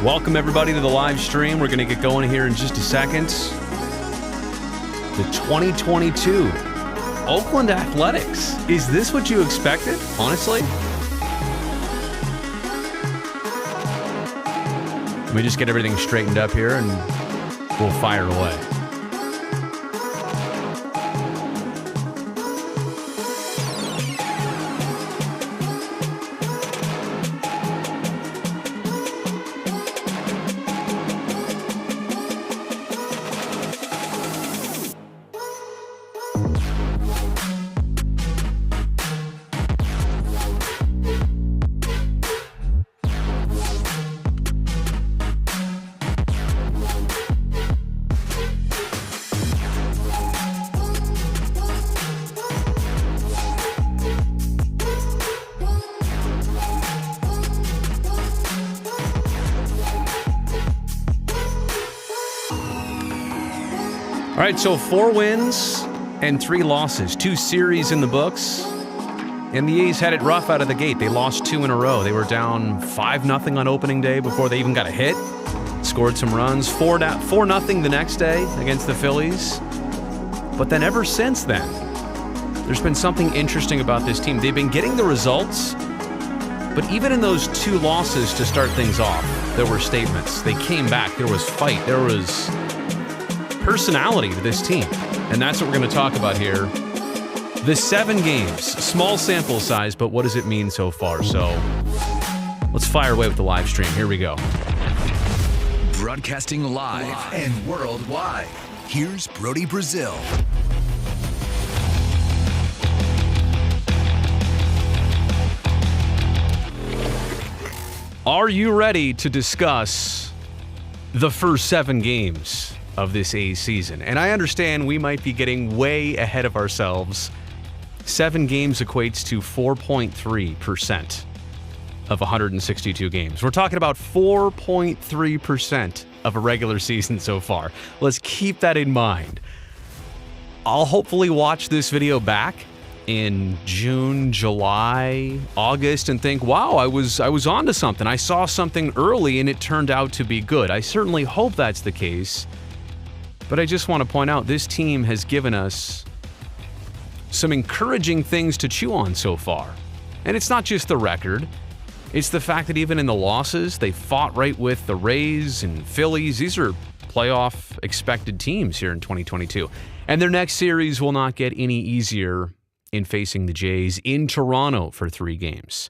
Welcome, everybody, to the live stream. We're going to get going here in just a second. The 2022 Oakland Athletics. Is this what you expected, honestly? Let me just get everything straightened up here, and we'll fire away. All right, so 4 wins and 3 losses, 2 series in the books. And the A's had it rough out of the gate. They lost 2 in a row. They were down 5-0 on opening day before they even got a hit. Scored some runs, 4-0 the next day against the Phillies. But then ever since then, there's been something interesting about this team. They've been getting the results, but even in those 2 losses to start things off, there were statements. They came back. There was fight. There was personality to this team. And that's what we're going to talk about here. The 7 games, small sample size, but what does it mean so far? So let's fire away with the live stream. Here we go. Broadcasting live and worldwide. Here's Brody Brazil. Are you ready to discuss the first 7 games of this A's season? And I understand we might be getting way ahead of ourselves. 7 games equates to 4.3% of 162 games. We're talking about 4.3% of a regular season so far. Let's keep that in mind. I'll hopefully watch this video back in June, July, August and think, wow, I was onto something. I saw something early and it turned out to be good. I certainly hope that's the case. But I just want to point out, this team has given us some encouraging things to chew on so far. And it's not just the record. It's the fact that even in the losses, they fought right with the Rays and Phillies. These are playoff expected teams here in 2022. And their next series will not get any easier in facing the Jays in Toronto for 3 games.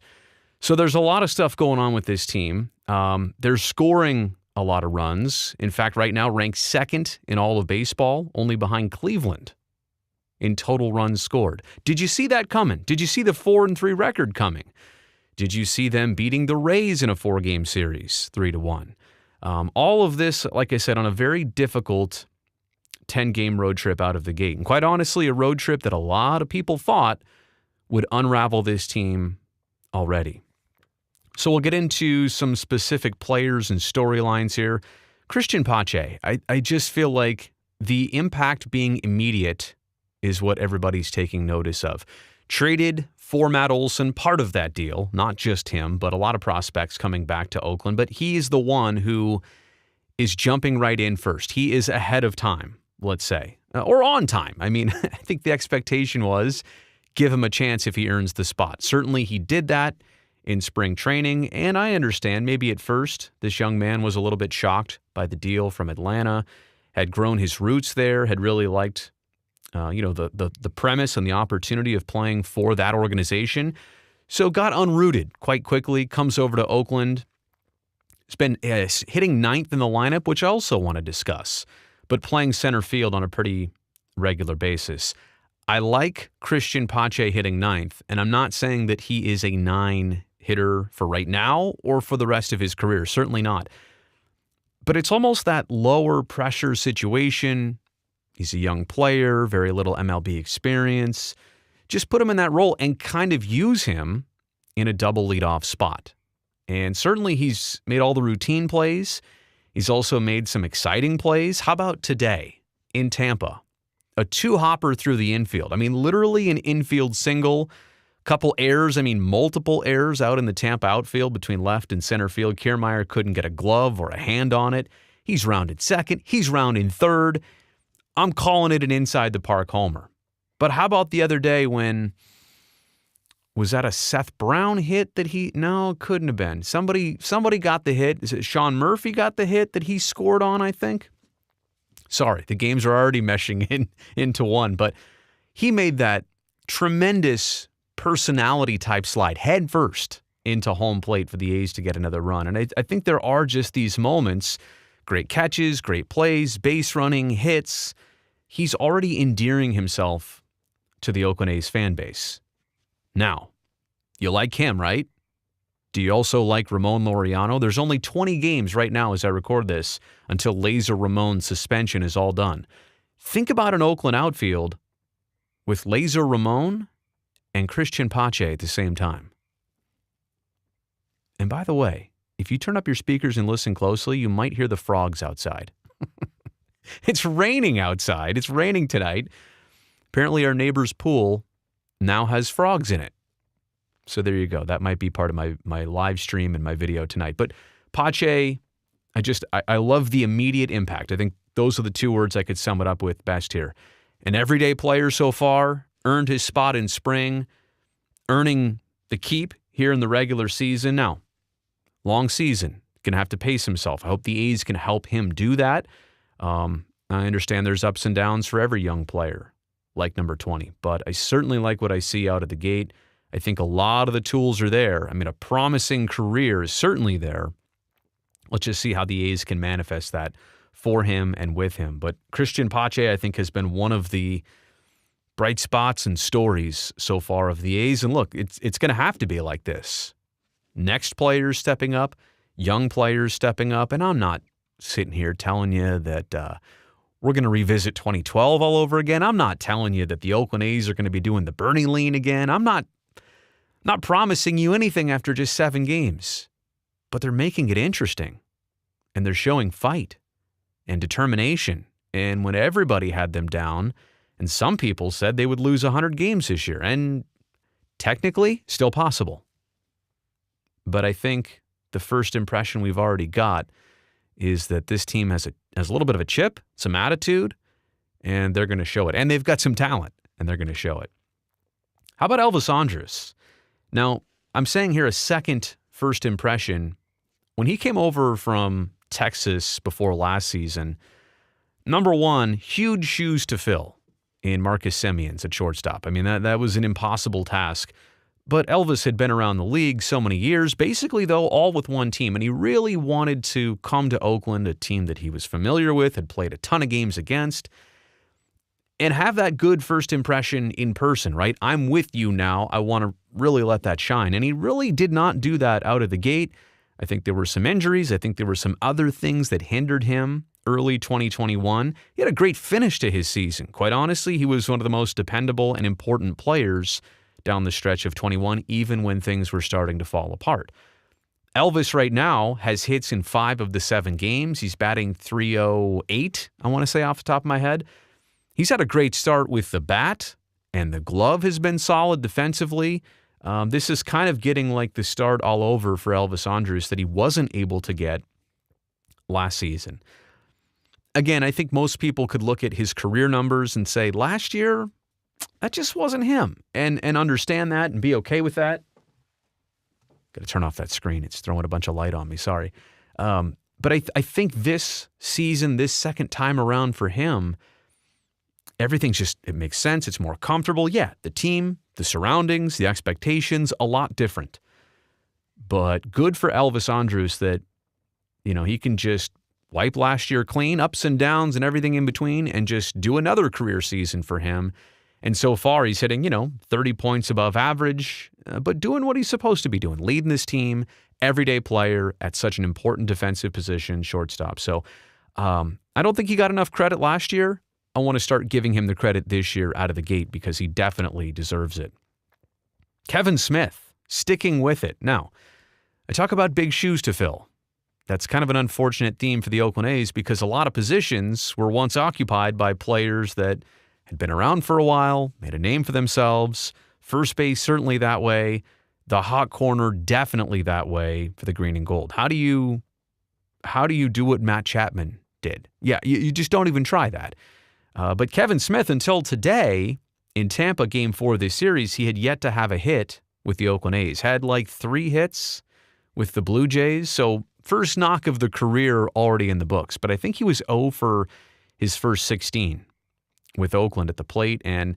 So there's a lot of stuff going on with this team. They're scoring a lot of runs. In fact, right now ranked 2nd in all of baseball, only behind Cleveland in total runs scored. Did you see that coming? Did you see the 4-3 record coming? Did you see them beating the Rays in a 4-game series, 3-1? All of this, like I said, on a very difficult 10-game road trip out of the gate. And quite honestly, a road trip that a lot of people thought would unravel this team already. So we'll get into some specific players and storylines here. Christian Pache, I just feel like the impact being immediate is what everybody's taking notice of. Traded for Matt Olson, part of that deal, not just him, but a lot of prospects coming back to Oakland. But he is the one who is jumping right in first. He is ahead of time, let's say, or on time. I mean, I think the expectation was give him a chance if he earns the spot. Certainly he did that in spring training, and I understand maybe at first this young man was a little bit shocked by the deal from Atlanta, had grown his roots there, had really liked the premise and the opportunity of playing for that organization. So got unrooted quite quickly, comes over to Oakland. He's been hitting 9th in the lineup, which I also want to discuss, but playing center field on a pretty regular basis. I like Christian Pache hitting 9th, and I'm not saying that he is a 9 hitter for right now or for the rest of his career. Certainly not. But it's almost that lower pressure situation. He's a young player, very little MLB experience. Just put him in that role and kind of use him in a double leadoff spot. And certainly he's made all the routine plays. He's also made some exciting plays. How about today in Tampa? A 2-hopper through the infield. I mean, literally an infield single Couple errors, multiple errors out in the Tampa outfield between left and center field. Kiermaier couldn't get a glove or a hand on it. He's rounded second. He's rounding third. I'm calling it an inside the park homer. But how about the other day when, was that a Seth Brown hit that no, it couldn't have been. Somebody got the hit. Is it Sean Murphy got the hit that he scored on, I think? Sorry, the games are already meshing into one, but he made that tremendous personality type slide head first into home plate for the A's to get another run. And I think there are just these moments, great catches, great plays, base running, hits. He's already endearing himself to the Oakland A's fan base. Now, you like him, right? Do you also like Ramon Laureano? There's only 20 games right now as I record this until Laser Ramon's suspension is all done. Think about an Oakland outfield with Laser Ramon and Christian Pache at the same time. And by the way, if you turn up your speakers and listen closely, you might hear the frogs outside. It's raining outside. It's raining tonight. Apparently our neighbor's pool now has frogs in it. So there you go. That might be part of my live stream and my video tonight. But Pache, I love the immediate impact. I think those are the two words I could sum it up with best here. An everyday player so far, earned his spot in spring, earning the keep here in the regular season. Now, long season, going to have to pace himself. I hope the A's can help him do that. I understand there's ups and downs for every young player, like number 20, but I certainly like what I see out of the gate. I think a lot of the tools are there. A promising career is certainly there. Let's just see how the A's can manifest that for him and with him. But Christian Pache, I think, has been one of the bright spots and stories so far of the A's. And look, it's going to have to be like this. Next players stepping up, young players stepping up. And I'm not sitting here telling you that we're going to revisit 2012 all over again. I'm not telling you that the Oakland A's are going to be doing the Bernie lean again. I'm not promising you anything after just 7 games. But they're making it interesting. And they're showing fight and determination. And when everybody had them down, and some people said they would lose 100 games this year, and technically, still possible. But I think the first impression we've already got is that this team has a little bit of a chip, some attitude, and they're going to show it. And they've got some talent, and they're going to show it. How about Elvis Andrus? Now, I'm saying here a second first impression. When he came over from Texas before last season, number one, huge shoes to fill in Marcus Semion's at shortstop. That was an impossible task. But Elvis had been around the league so many years, basically, though, all with one team. And he really wanted to come to Oakland, a team that he was familiar with, had played a ton of games against, and have that good first impression in person, right? I'm with you now. I want to really let that shine. And he really did not do that out of the gate. I think there were some injuries. I think there were some other things that hindered him early 2021. He had a great finish to his season. Quite honestly, he was one of the most dependable and important players down the stretch of 21, even when things were starting to fall apart. Elvis right now has hits in 5 of the 7 games. He's batting .308, I want to say off the top of my head. He's had a great start with the bat, and the glove has been solid defensively. This is kind of getting like the start all over for Elvis Andrus that he wasn't able to get last season. Again, I think most people could look at his career numbers and say, last year, that just wasn't him, and understand that and be okay with that. Got to turn off that screen. It's throwing a bunch of light on me. Sorry. But I think this season, this second time around for him, everything's just, it makes sense. It's more comfortable. Yeah, the team, the surroundings, the expectations, a lot different. But good for Elvis Andrus that, he can just wipe last year clean, ups and downs and everything in between, and just do another career season for him. And so far, he's hitting, 30 points above average, but doing what he's supposed to be doing, leading this team, everyday player at such an important defensive position, shortstop. So I don't think he got enough credit last year. I want to start giving him the credit this year out of the gate because he definitely deserves it. Kevin Smith, sticking with it. Now, I talk about big shoes to fill. That's kind of an unfortunate theme for the Oakland A's because a lot of positions were once occupied by players that had been around for a while, made a name for themselves, First base, certainly that way. The hot corner, definitely that way for the green and gold. How do you do what Matt Chapman did? Yeah, you just don't even try that. But Kevin Smith, until today, in Tampa Game 4 of this series, he had yet to have a hit with the Oakland A's. Had like 3 hits with the Blue Jays. So first knock of the career already in the books. But I think he was 0 for his first 16 with Oakland at the plate. And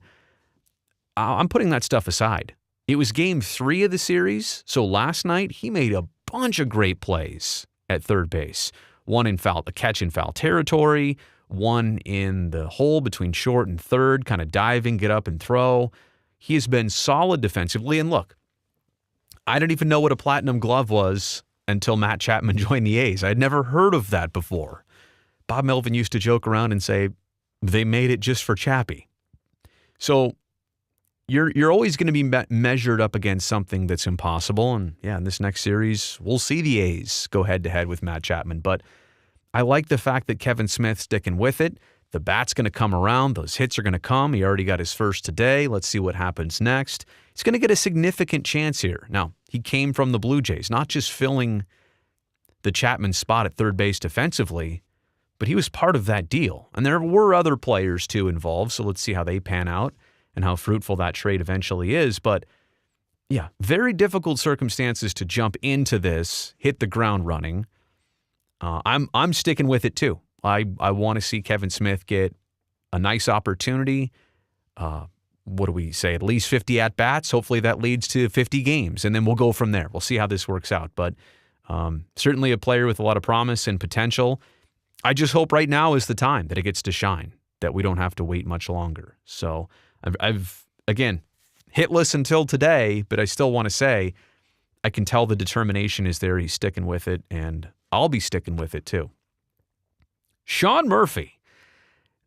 I'm putting that stuff aside. It was Game 3 of the series. So last night, he made a bunch of great plays at third base. One in foul, a catch in foul territory. One in the hole between short and third, kind of diving, get up and throw. He has been solid defensively. And look, I didn't even know what a platinum glove was until Matt Chapman joined the A's. I'd never heard of that before. Bob Melvin used to joke around and say, they made it just for Chappie. So you're always going to be measured up against something that's impossible. And yeah, in this next series, we'll see the A's go head-to-head with Matt Chapman. But I like the fact that Kevin Smith's sticking with it. The bat's going to come around. Those hits are going to come. He already got his first today. Let's see what happens next. He's going to get a significant chance here. Now, he came from the Blue Jays, not just filling the Chapman spot at third base defensively, but he was part of that deal. And there were other players, too, involved, so let's see how they pan out and how fruitful that trade eventually is. But, yeah, very difficult circumstances to jump into this, hit the ground running. I'm sticking with it, too. I want to see Kevin Smith get a nice opportunity. What do we say? At least 50 at-bats. Hopefully that leads to 50 games, and then we'll go from there. We'll see how this works out. But certainly a player with a lot of promise and potential. I just hope right now is the time that it gets to shine, that we don't have to wait much longer. So I've again, hitless until today, but I still want to say I can tell the determination is there. He's sticking with it, and I'll be sticking with it too. Sean Murphy.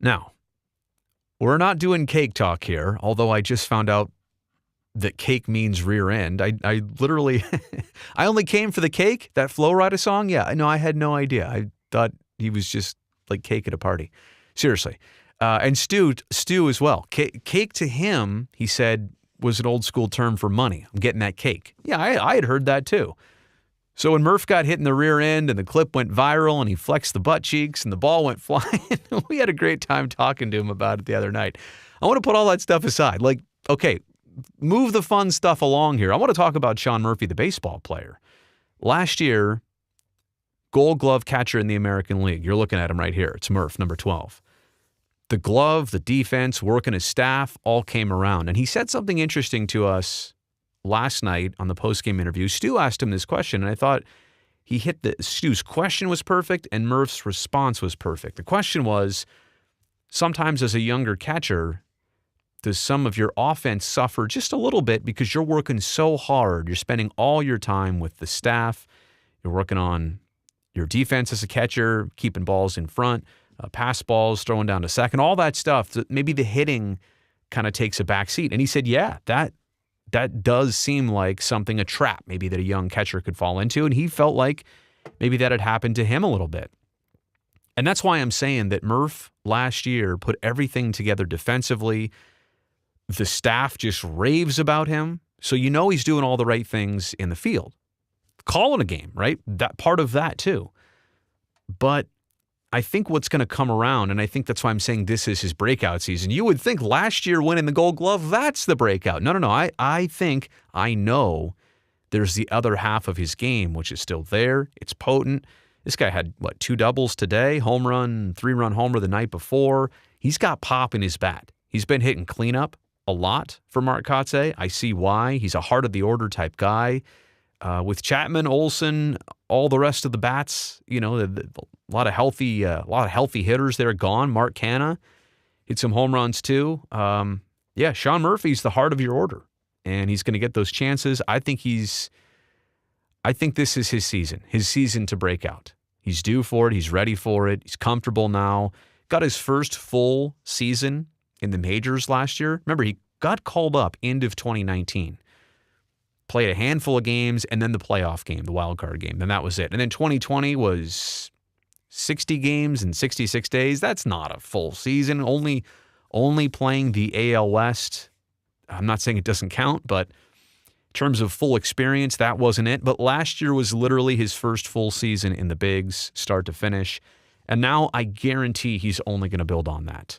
Now, we're not doing cake talk here, although I just found out that cake means rear end. I literally, I only came for the cake, that Flo Rida song. Yeah, no, I had no idea. I thought he was just like cake at a party. Seriously. And Stu as well. Cake to him, he said, was an old school term for money. I'm getting that cake. Yeah, I had heard that too. So when Murph got hit in the rear end and the clip went viral and he flexed the butt cheeks and the ball went flying, we had a great time talking to him about it the other night. I want to put all that stuff aside. Like, okay, move the fun stuff along here. I want to talk about Sean Murphy, the baseball player. Last year, Gold Glove catcher in the American League. You're looking at him right here. It's Murph, number 12. The glove, the defense, working his staff, all came around. And he said something interesting to us last night on the postgame interview. Stu asked him this question, and I thought he hit Stu's question was perfect and Murph's response was perfect. The question was, sometimes as a younger catcher, does some of your offense suffer just a little bit because you're working so hard? You're spending all your time with the staff. You're working on your defense as a catcher, keeping balls in front, pass balls, throwing down to second, all that stuff. Maybe the hitting kind of takes a back seat. And he said, yeah, that does seem like something, a trap maybe that a young catcher could fall into. And he felt like maybe that had happened to him a little bit. And that's why I'm saying that Murph last year put everything together defensively. The staff just raves about him. So you know he's doing all the right things in the field. Calling a game, right? That part of that too. But I think what's going to come around, and I think that's why I'm saying this is his breakout season. You would think last year winning the Gold Glove, that's the breakout. No. I know there's the other half of his game, which is still there. It's potent. This guy had, 2 doubles today, home run, 3-run homer the night before. He's got pop in his bat. He's been hitting cleanup a lot for Mark Kotsay. I see why. He's a heart of the order type guy. With Chapman, Olsen, all the rest of the bats, a lot of healthy hitters there gone. Mark Canha hit some home runs too. Sean Murphy's the heart of your order, and he's going to get those chances. I think this is his season to break out. He's due for it. He's ready for it. He's comfortable now. Got his first full season in the majors last year. Remember, he got called up end of 2019. Played a handful of games, and then the playoff game, the wild card game. Then that was it. And then 2020 was 60 games in 66 days. That's not a full season. Only playing the AL West I'm not saying it doesn't count, but in terms of full experience, that wasn't it. But last year was literally his first full season in the bigs, start to finish. And now I guarantee he's only going to build on that.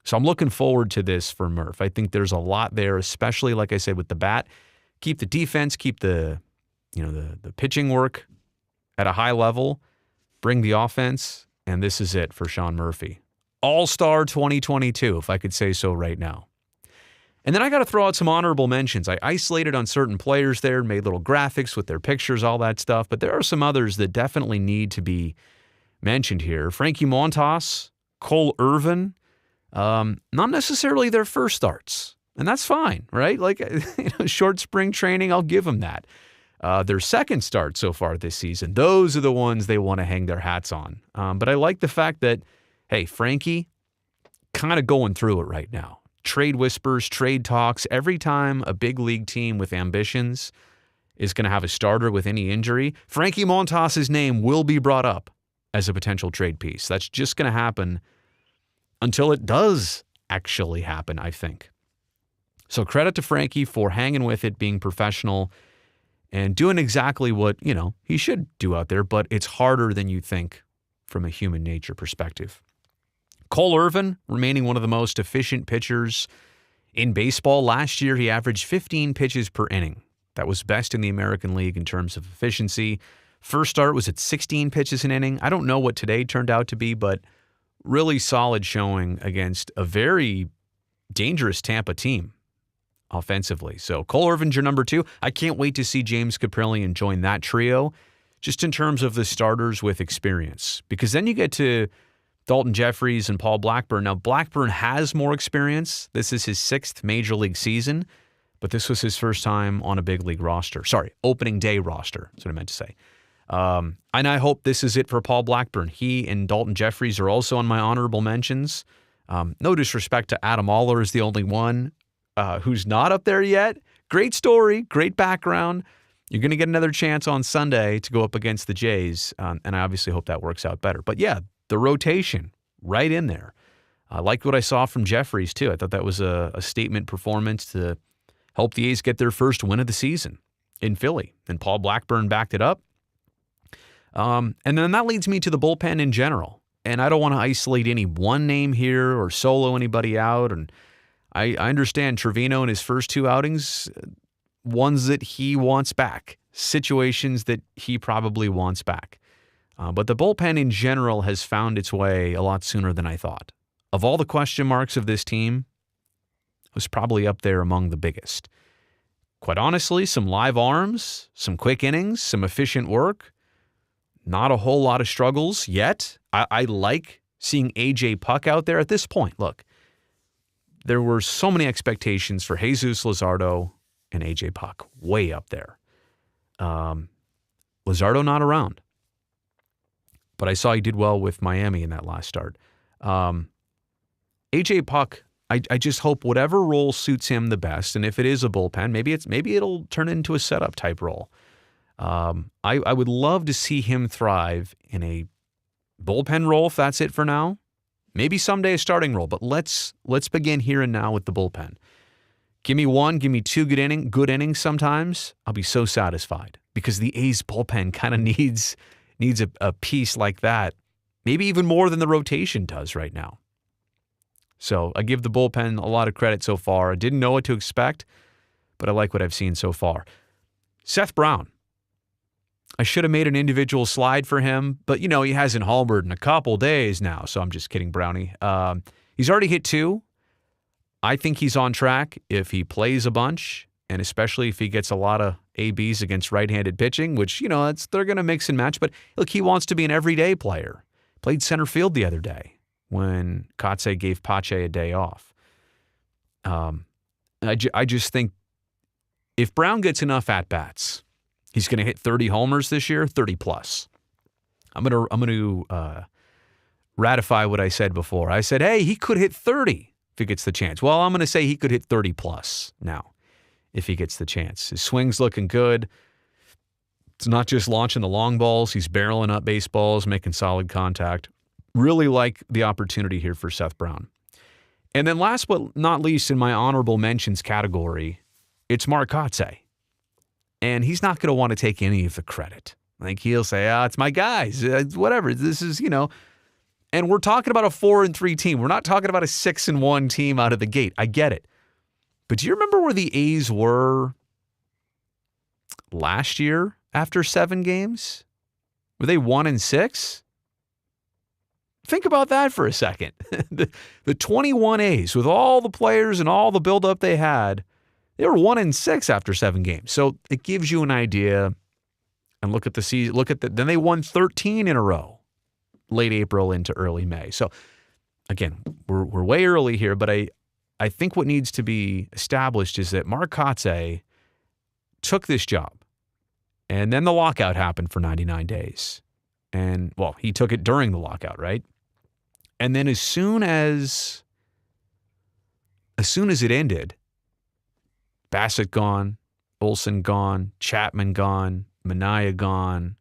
So I'm looking forward to this for Murph. I think there's a lot there, especially, like I said, with the bat. Keep the defense, keep the pitching work at a high level, bring the offense, and this is it for Sean Murphy. All-Star 2022, if I could say so right now. And then I got to throw out some honorable mentions. I isolated on certain players there, made little graphics with their pictures, all that stuff, but there are some others that definitely need to be mentioned here. Frankie Montas, Cole Irvin, not necessarily their first starts, and that's fine, right? Like, short spring training, I'll give them that. Their second start so far this season, those are the ones they want to hang their hats on. But I like the fact that, hey, Frankie, kind of going through it right now. Trade whispers, trade talks. Every time a big league team with ambitions is going to have a starter with any injury, Frankie Montas' name will be brought up as a potential trade piece. That's just going to happen until it does actually happen, I think. So credit to Frankie for hanging with it, being professional, and doing exactly what, he should do out there, but it's harder than you think from a human nature perspective. Cole Irvin remaining one of the most efficient pitchers in baseball. Last year, he averaged 15 pitches per inning. That was best in the American League in terms of efficiency. First start was at 16 pitches an inning. I don't know what today turned out to be, but really solid showing against a very dangerous Tampa team offensively. So Cole Irvin's your number 2. I can't wait to see James Kaprielian join that trio, just in terms of the starters with experience, because then you get to Dalton Jeffries and Paul Blackburn. Now, Blackburn has more experience. This is his 6th major league season, but this was his first time on a big league roster. Sorry, opening day roster. That's what I meant to say. And I hope this is it for Paul Blackburn. He and Dalton Jeffries are also on my honorable mentions. No disrespect to Adam Oller is the only one who's not up there yet. Great story, great background. You're going to get another chance on Sunday to go up against the Jays, and I obviously hope that works out better. But yeah, the rotation right in there. I liked what I saw from Jeffries, too. I thought that was a statement performance to help the A's get their first win of the season in Philly. And Paul Blackburn backed it up. And then that leads me to the bullpen in general. And I don't want to isolate any one name here or solo anybody out. And I understand Trevino in his first 2 outings, ones that he wants back, situations that he probably wants back. But the bullpen in general has found its way a lot sooner than I thought. Of all the question marks of this team, it was probably up there among the biggest. Quite honestly, some live arms, some quick innings, some efficient work. Not a whole lot of struggles yet. I like seeing A.J. Puck out there at this point. Look, there were so many expectations for Jesus Luzardo and A.J. Puck, way up there. Luzardo not around. But I saw he did well with Miami in that last start. A.J. Puck, I just hope whatever role suits him the best, and if it is a bullpen, maybe it'll turn into a setup type role. I would love to see him thrive in a bullpen role if that's it for now. Maybe someday a starting role, but let's begin here and now with the bullpen. Give me 1, give me 2 good innings sometimes. I'll be so satisfied because the A's bullpen kind of needs a piece like that, maybe even more than the rotation does right now. So I give the bullpen a lot of credit so far. I didn't know what to expect, but I like what I've seen so far. Seth Brown. I should have made an individual slide for him, but, he hasn't homered in a couple days now, so I'm just kidding, Brownie. He's already hit 2. I think he's on track if he plays a bunch, and especially if he gets a lot of ABs against right-handed pitching, which, they're going to mix and match. But, look, he wants to be an everyday player. Played center field the other day when Kotsay gave Pache a day off. I just think if Brown gets enough at-bats, he's going to hit 30 homers this year, 30 plus. I'm going to ratify what I said before. I said, hey, he could hit 30 if he gets the chance. Well, I'm going to say he could hit 30 plus now if he gets the chance. His swing's looking good. It's not just launching the long balls. He's barreling up baseballs, making solid contact. Really like the opportunity here for Seth Brown. And then last but not least in my honorable mentions category, it's Mark Kotsay. And he's not going to want to take any of the credit. Like he'll say, it's my guys, whatever. This is, and we're talking about a 4-3 team. We're not talking about a 6-1 team out of the gate. I get it. But do you remember where the A's were last year after 7 games? Were they 1-6? Think about that for a second. the 21 A's with all the players and all the buildup they had, they were 1-6 after 7 games. So it gives you an idea. And look at the season. Then they won 13 in a row, late April into early May. So again, we're way early here, but I think what needs to be established is that Mark Kotsay took this job, and then the lockout happened for 99 days. And, well, he took it during the lockout, right? And then as soon as it ended, Bassett gone, Olson gone, Chapman gone, Minaya gone,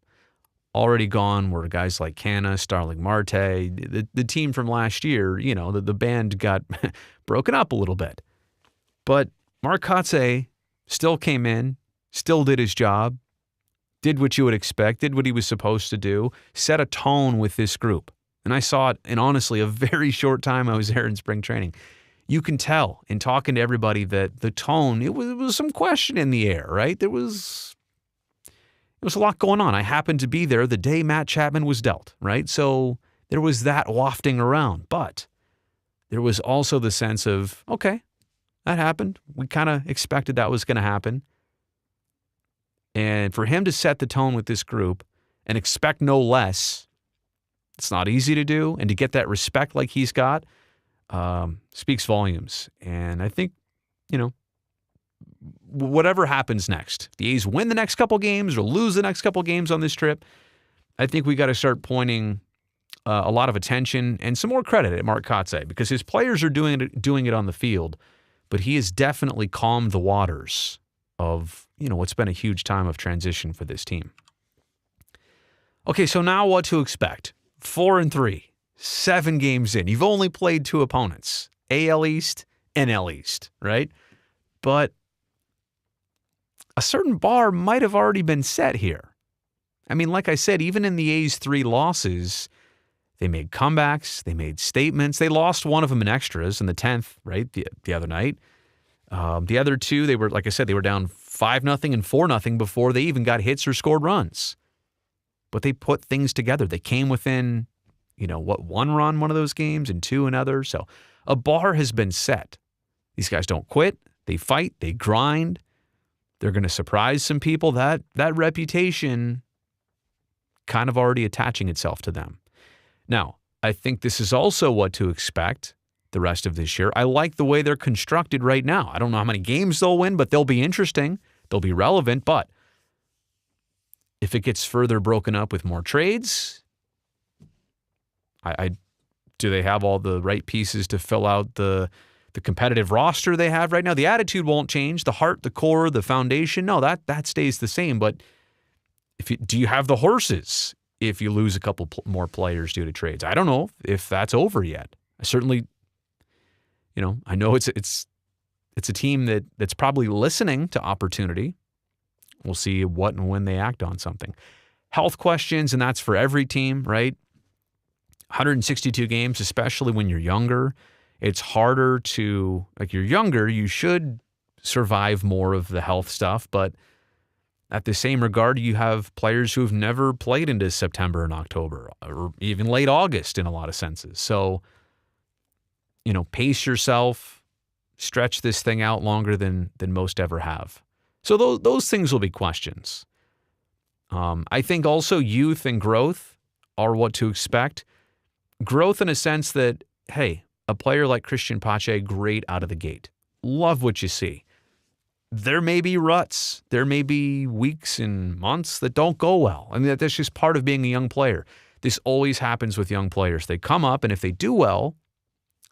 already gone were guys like Canna, Starling Marte. The team from last year, the band got broken up a little bit. But Mark Kotsay still came in, still did his job, did what you would expect, did what he was supposed to do, set a tone with this group. And I saw it in, honestly, a very short time I was there in spring training. You can tell in talking to everybody that the tone, it was some question in the air, right? There was a lot going on. I happened to be there the day Matt Chapman was dealt, right? So there was that wafting around. But there was also the sense of, okay, that happened. We kind of expected that was going to happen. And for him to set the tone with this group and expect no less, it's not easy to do. And to get that respect like he's got speaks volumes. And I think, whatever happens next, if the A's win the next couple games or lose the next couple games on this trip, I think we got to start pointing a lot of attention and some more credit at Mark Kotsay, because his players are doing it on the field, but he has definitely calmed the waters of what's been a huge time of transition for this team. Okay, so now what to expect? 4-3, 7 games in. You've only played 2 opponents, AL East, NL East, right? But a certain bar might have already been set here. I mean, like I said, even in the A's 3 losses, they made comebacks, they made statements. They lost one of them in extras in the 10th, right, the other night. The other 2, they were, like I said, they were down 5-0 and 4-0 before they even got hits or scored runs. But they put things together. They came within, 1 run one of those games and 2 another. So a bar has been set. These guys don't quit. They fight. They grind. They're going to surprise some people. That reputation kind of already attaching itself to them. Now, I think this is also what to expect the rest of this year. I like the way they're constructed right now. I don't know how many games they'll win, but they'll be interesting. They'll be relevant. But if it gets further broken up with more trades, do they have all the right pieces to fill out the competitive roster they have right now? The attitude won't change. The heart, the core, the foundation, no, that stays the same. But do you have the horses if you lose a couple more players due to trades? I don't know if that's over yet. I certainly, I know it's a team that's probably listening to opportunity. We'll see what and when they act on something. Health questions, and that's for every team, right? 162 games, especially when you're younger. It's harder to, you're younger, you should survive more of the health stuff, but at the same regard, you have players who have never played into September and October, or even late August in a lot of senses. So, pace yourself, stretch this thing out longer than most ever have. So those things will be questions. I think also youth and growth are what to expect. Growth in a sense that, hey, a player like Christian Pache, great out of the gate. Love what you see. There may be ruts. There may be weeks and months that don't go well. I mean, that's just part of being a young player. This always happens with young players. They come up, and if they do well,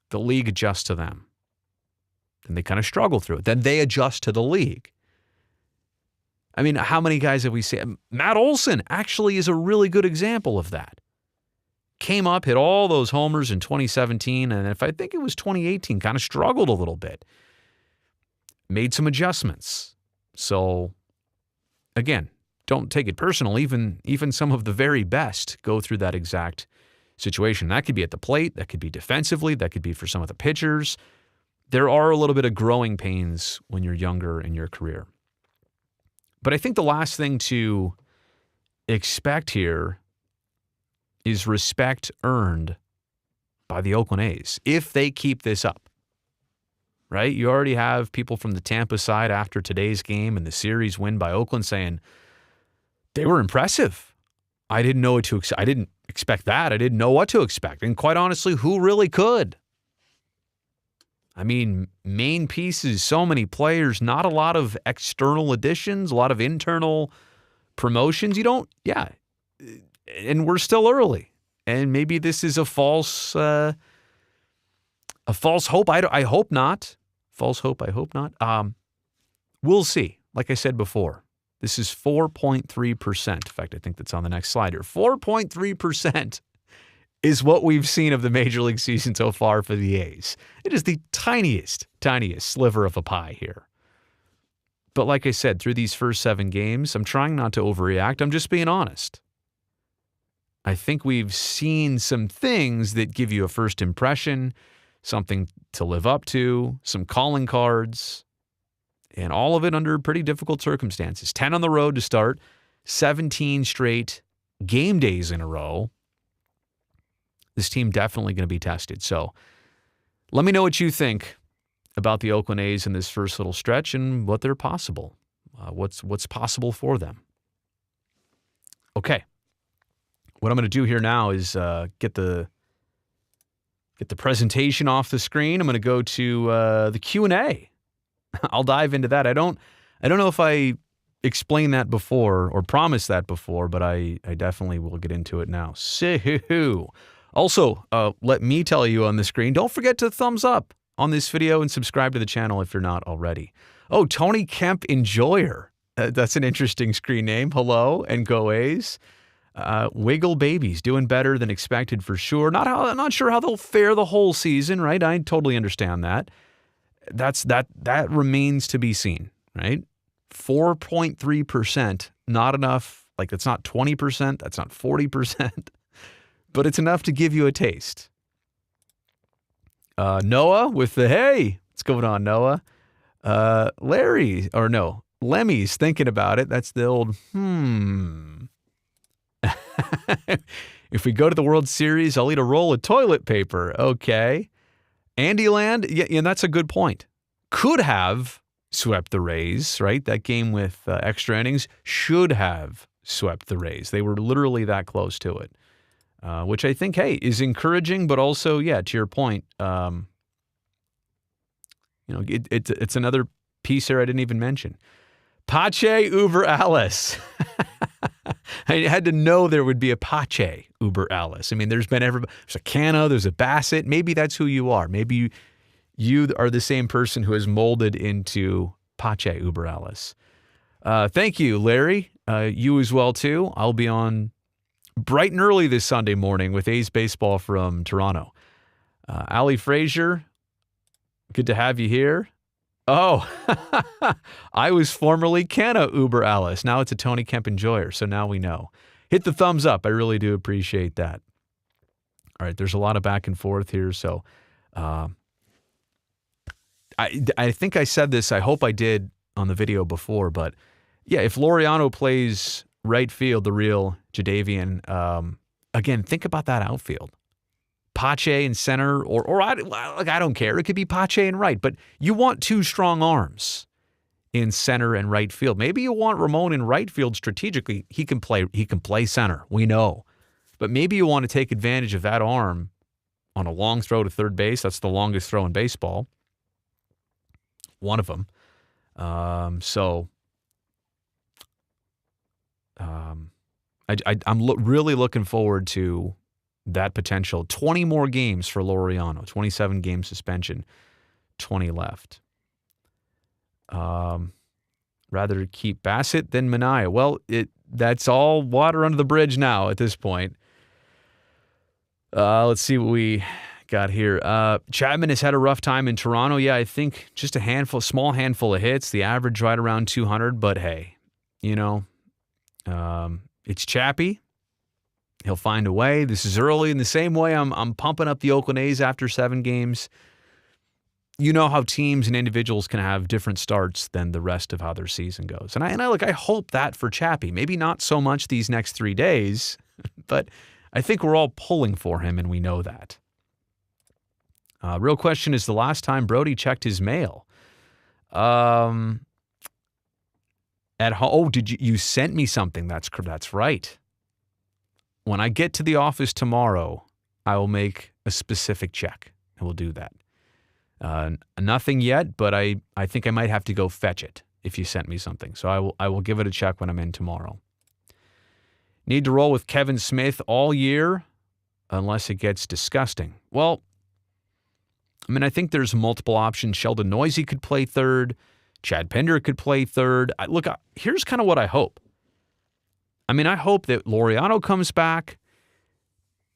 the league adjusts to them. Then they kind of struggle through it. Then they adjust to the league. I mean, how many guys have we seen? Matt Olson actually is a really good example of that. came up, hit all those homers in 2017, and I think it was 2018, kind of struggled a little bit. Made some adjustments. So, again, don't take it personal. Even some of the very best go through that exact situation. That could be at the plate. That could be defensively. That could be for some of the pitchers. There are a little bit of growing pains when you're younger in your career. But I think the last thing to expect here is respect earned by the Oakland A's if they keep this up, right? You already have people from the Tampa side after today's game and the series win by Oakland saying they were impressive. I didn't know what to expect. I didn't expect that. I didn't know what to expect. And quite honestly, who really could? I mean, main pieces, so many players, not a lot of external additions, a lot of internal promotions. And we're still early. And maybe this is a false hope. I hope not. False hope, I hope not. We'll see. Like I said before, this is 4.3%. In fact, I think that's on the next slide here. 4.3% is what we've seen of the Major League season so far for the A's. It is the tiniest sliver of a pie here. But like I said, through these first 7 games, I'm trying not to overreact. I'm just being honest. I think we've seen some things that give you a first impression, something to live up to, some calling cards, and all of it under pretty difficult circumstances. 10 on the road to start, 17 straight game days in a row. This team definitely going to be tested. So let me know what you think about the Oakland A's in this first little stretch and what they're possible. What's possible for them. Okay. What I'm going to do here now is get the presentation off the screen. I'm going to go to the Q&A. I'll dive into that. I don't know if I explained that before or promised that before, but I definitely will get into it now. So, also, let me tell you on the screen, don't forget to thumbs up on this video and subscribe to the channel if you're not already. Oh, Tony Kemp Enjoyer. That's an interesting screen name. Hello and go A's. Wiggle Babies doing better than expected for sure. Not sure how they'll fare the whole season, right? I totally understand that. That remains to be seen, right? 4.3%, not enough. Like that's not 20%, that's not 40%, but it's enough to give you a taste. Noah with the hey, what's going on, Noah? Lemmy's thinking about it. That's the old If we go to the World Series, I'll eat a roll of toilet paper. Okay. Andyland, yeah, and that's a good point. Could have swept the Rays, right? That game with extra innings should have swept the Rays. They were literally that close to it, which I think, hey, is encouraging, but also, yeah, to your point, it's another piece here I didn't even mention. Pache Uber Alice. I had to know there would be a Pache Uber Alice. I mean, there's a Canna, there's a Bassett. Maybe that's who you are. Maybe you are the same person who has molded into Pache Uber Alice. Thank you, Larry. You as well, too. I'll be on bright and early this Sunday morning with A's Baseball from Toronto. Ali Frazier, good to have you here. Oh, I was formerly Canna Uber Alice. Now it's a Tony Kemp Enjoyer, so now we know. Hit the thumbs up. I really do appreciate that. All right, there's a lot of back and forth here, so I think I said this, I hope I did on the video before, but yeah, if Laureano plays right field, the real Jadeveon, again, think about that outfield. Pache in center, or I don't care. It could be Pache in right, but you want two strong arms in center and right field. Maybe you want Ramon in right field strategically. He can play center. We know, but maybe you want to take advantage of that arm on a long throw to third base. That's the longest throw in baseball. One of them. I'm really looking forward to that potential. 20 more games for Laureano, 27 game suspension, 20 left. Rather keep Bassett than Manaea. Well, that's all water under the bridge now at this point. Let's see what we got here. Chapman has had a rough time in Toronto. Yeah, I think just a small handful of hits. The average right around 200. But hey, it's Chappie. He'll find a way. This is early. In the same way I'm pumping up the Oakland A's after 7 games. You know how teams and individuals can have different starts than the rest of how their season goes. And I hope that for Chappie. Maybe not so much these next 3 days, but I think we're all pulling for him, and we know that. Real question is the last time Brody checked his mail. At home. Oh, you sent me something? That's right. When I get to the office tomorrow, I will make a specific check, and we'll do that. Nothing yet, but I think I might have to go fetch it if you sent me something. So I will give it a check when I'm in tomorrow. Need to roll with Kevin Smith all year unless it gets disgusting. Well, I think there's multiple options. Sheldon Noisy could play third. Chad Pender could play third. Here's kind of what I hope. I hope that Laureano comes back.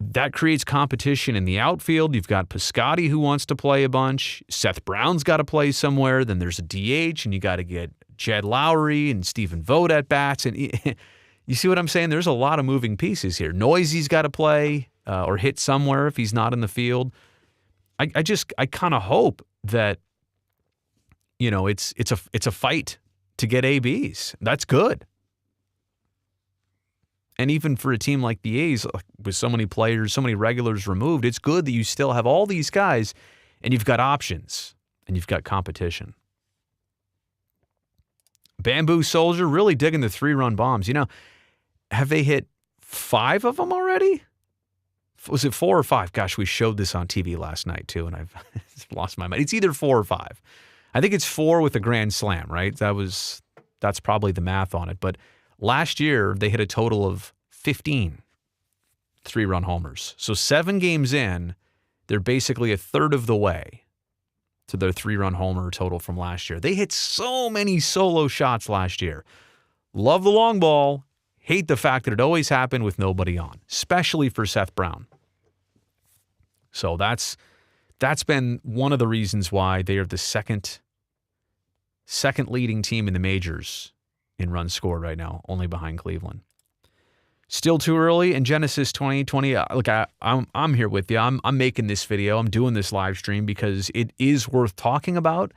That creates competition in the outfield. You've got Piscotty who wants to play a bunch. Seth Brown's got to play somewhere. Then there's a DH, and you got to get Jed Lowry and Stephen Vogt at bats. And you see what I'm saying? There's a lot of moving pieces here. Noisy's got to play or hit somewhere if he's not in the field. I kind of hope that it's a fight to get ABs. That's good. And even for a team like the A's, with so many players, so many regulars removed, it's good that you still have all these guys and you've got options and you've got competition. Bamboo Soldier really digging the 3-run bombs. Have they hit 5 of them already? Was it 4 or 5? Gosh, we showed this on TV last night too, and I've lost my mind. It's either 4 or 5. I think it's 4 with a grand slam, right? That's probably the math on it. But last year, they hit a total of 15 3-run homers. So 7 games in, they're basically a third of the way to their 3-run homer total from last year. They hit so many solo shots last year. Love the long ball. Hate the fact that it always happened with nobody on, especially for Seth Brown. So that's been one of the reasons why they are the second leading team in the majors in runs scored right now, only behind Cleveland. Still too early in Genesis 2020. Look, I'm here with you. I'm making this video. I'm doing this live stream because it is worth talking about,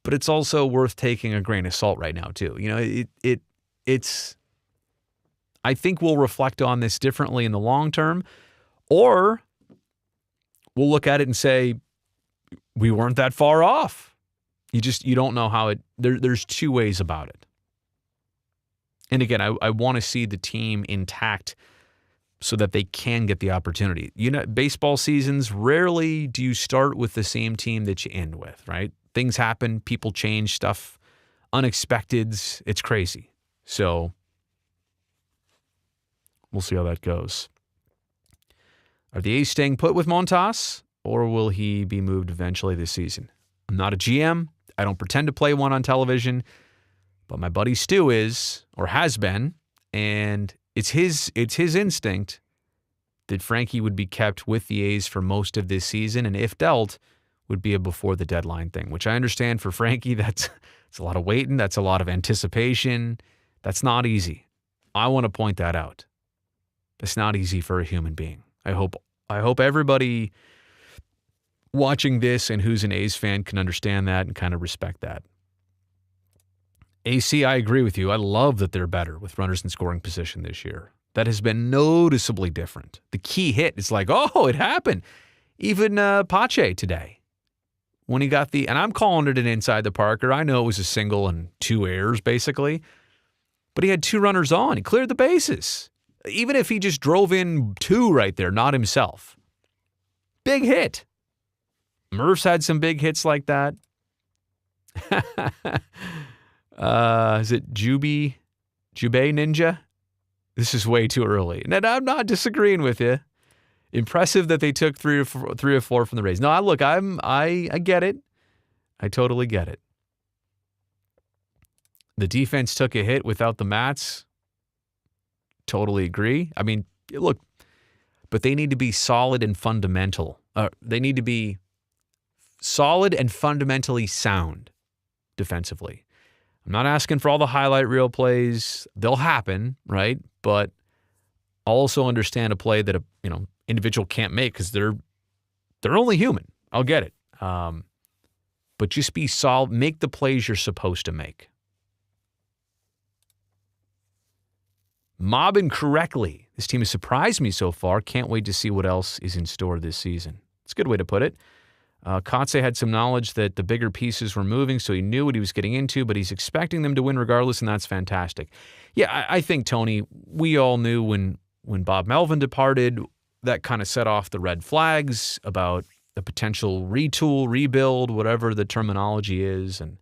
but it's also worth taking a grain of salt right now too. It's. I think we'll reflect on this differently in the long term, or we'll look at it and say we weren't that far off. You don't know how it. There's 2 ways about it. And again, I want to see the team intact so that they can get the opportunity. Baseball seasons, rarely do you start with the same team that you end with, right? Things happen, people change, stuff, unexpecteds. It's crazy. So we'll see how that goes. Are the A's staying put with Montas, or will he be moved eventually this season? I'm not a GM. I don't pretend to play one on television. But my buddy Stu is, or has been, and it's his instinct that Frankie would be kept with the A's for most of this season, and if dealt, would be a before the deadline thing, which I understand for Frankie, that's a lot of waiting, that's a lot of anticipation. That's not easy. I want to point that out. It's not easy for a human being. I hope everybody watching this and who's an A's fan can understand that and kind of respect that. AC, I agree with you. I love that they're better with runners in scoring position this year. That has been noticeably different. The key hit is like, oh, it happened. Even Pache today, when he got and I'm calling it an inside the Parker. I know it was a single and 2 errors, basically. But he had 2 runners on. He cleared the bases. Even if he just drove in 2 right there, not himself. Big hit. Murph's had some big hits like that. Is it Jubei Ninja? This is way too early. And I'm not disagreeing with you. Impressive that they took 3 or 4 from the Rays. No, I get it. I totally get it. The defense took a hit without the Mats. Totally agree. Look, but they need to be solid and fundamental. They need to be solid and fundamentally sound defensively. I'm not asking for all the highlight reel plays. They'll happen, right? But I'll also understand a play that a individual can't make because they're only human. I'll get it. But just be solid. Make the plays you're supposed to make. Mobbing correctly. This team has surprised me so far. Can't wait to see what else is in store this season. It's a good way to put it. Kotsay had some knowledge that the bigger pieces were moving, so he knew what he was getting into, but he's expecting them to win regardless, and that's fantastic. Yeah, I think, Tony, we all knew when Bob Melvin departed, that kind of set off the red flags about the potential retool, rebuild, whatever the terminology is, and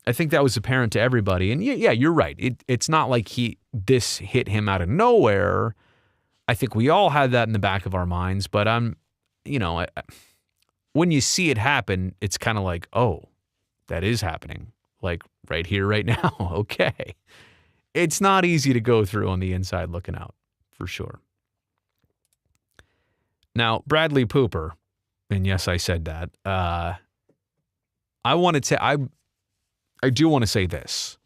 I think that was apparent to everybody. And yeah, you're right. It's not like this hit him out of nowhere. I think we all had that in the back of our minds, but when you see it happen, it's kind of like, oh, that is happening. Like right here, right now. Okay. It's not easy to go through on the inside looking out, for sure. Now, Bradley Pooper, and yes, I said that. I do want to say this.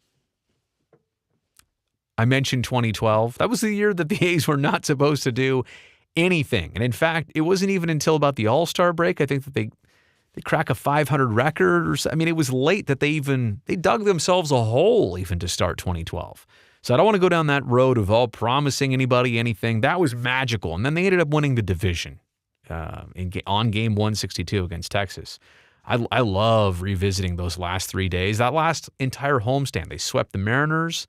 I mentioned 2012. That was the year that the A's were not supposed to do anything. And in fact, it wasn't even until about the All-Star break, I think, that they crack a 500 record or so. I mean, it was late that they dug themselves a hole even to start 2012. So I don't want to go down that road of promising anybody anything. That was magical. And then they ended up winning the division on game 162 against Texas. I love revisiting those last 3 days. That last entire homestand, they swept the Mariners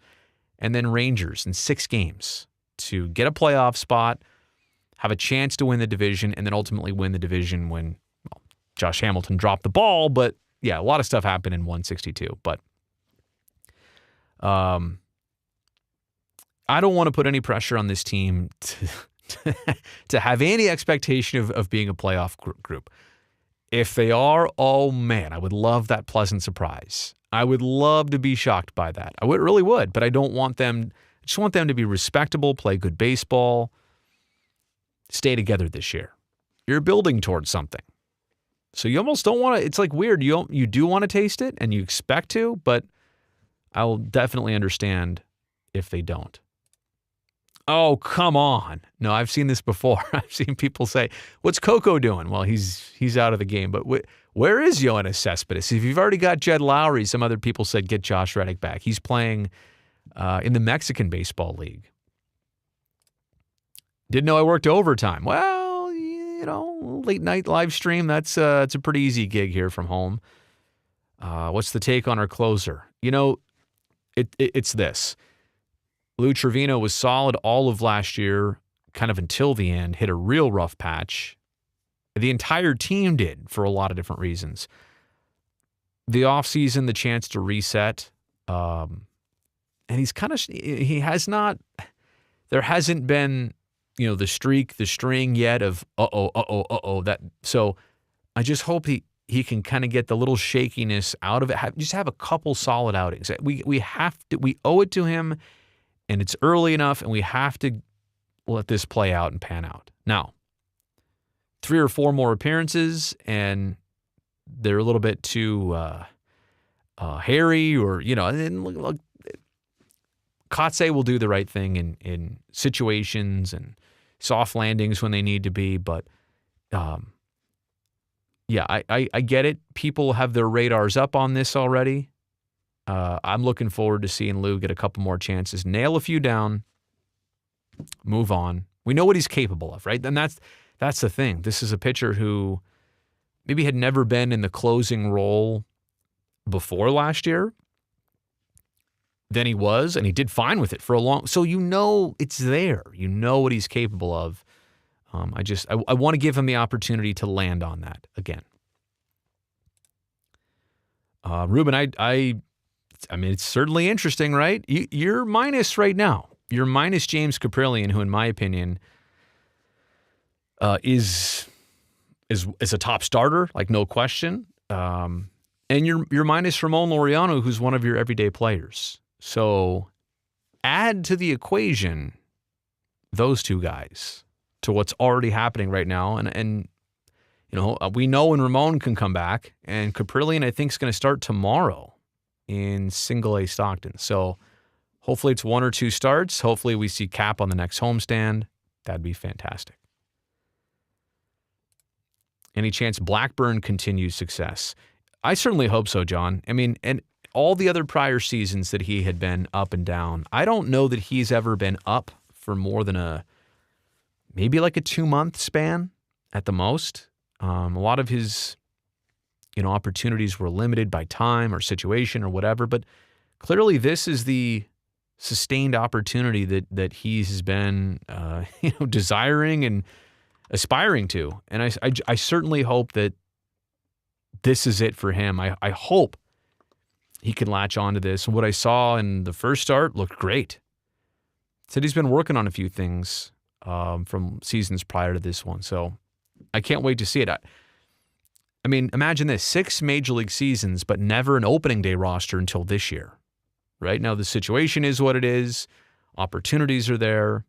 and then Rangers in 6 games to get a playoff spot, have a chance to win the division, and then ultimately win the division when Josh Hamilton dropped the ball. But yeah, a lot of stuff happened in 162. But I don't want to put any pressure on this team to have any expectation of being a playoff group. If they are, oh man, I would love that pleasant surprise. I would love to be shocked by that. I really would, but I don't want them. I just want them to be respectable, play good baseball, stay together this year. You're building towards something. So you almost don't want to, it's like weird. You do want to taste it and you expect to, but I'll definitely understand if they don't. Oh, come on. No, I've seen this before. I've seen people say, what's Coco doing? Well, he's out of the game. But where is Yoenis Cespedes? If you've already got Jed Lowry, some other people said get Josh Reddick back. He's playing in the Mexican Baseball League. Didn't know I worked overtime. Well, late night live stream, it's a pretty easy gig here from home. What's the take on our closer? It's this. Lou Trevino was solid all of last year, kind of until the end, hit a real rough patch. The entire team did for a lot of different reasons. The offseason, the chance to reset, and he has not, there hasn't been, the string yet of that. So I just hope he can kind of get the little shakiness out of it. Just have a couple solid outings. We owe it to him. And it's early enough, and we have to let this play out and pan out. Now, 3 or 4 more appearances, and they're a little bit too hairy, or and look, Kotsay will do the right thing in situations and soft landings when they need to be. But yeah, I get it. People have their radars up on this already. I'm looking forward to seeing Lou get a couple more chances, nail a few down, move on. We know what he's capable of, right? And that's the thing. This is a pitcher who maybe had never been in the closing role before last year. Then he was, and he did fine with it for a long. So it's there. You know what he's capable of. I want to give him the opportunity to land on that again. Ruben, I mean, it's certainly interesting, right? You're minus right now. You're minus James Caprillion, who, in my opinion, is a top starter, like no question. And you're minus Ramon Laureano, who's one of your everyday players. So add to the equation those two guys. to what's already happening right now. And we know when Ramon can come back, and Caprillion, I think, is going to start tomorrow in Single A Stockton. So hopefully it's 1 or 2 starts. Hopefully we see Cap on the next homestand. That'd be fantastic. Any chance Blackburn continues success? I certainly hope so, John. I mean, and all the other prior seasons that he had been up and down, I don't know that he's ever been up for more than maybe like a 2-month span at the most. A lot of his, opportunities were limited by time or situation or whatever, but clearly this is the sustained opportunity that he's been, desiring and aspiring to. And I certainly hope that this is it for him. I hope he can latch onto this. What I saw in the first start looked great. Said he's been working on a few things from seasons prior to this one. So I can't wait to see it. I mean, imagine this, 6 Major League seasons, but never an opening day roster until this year. Right now, the situation is what it is. Opportunities are there.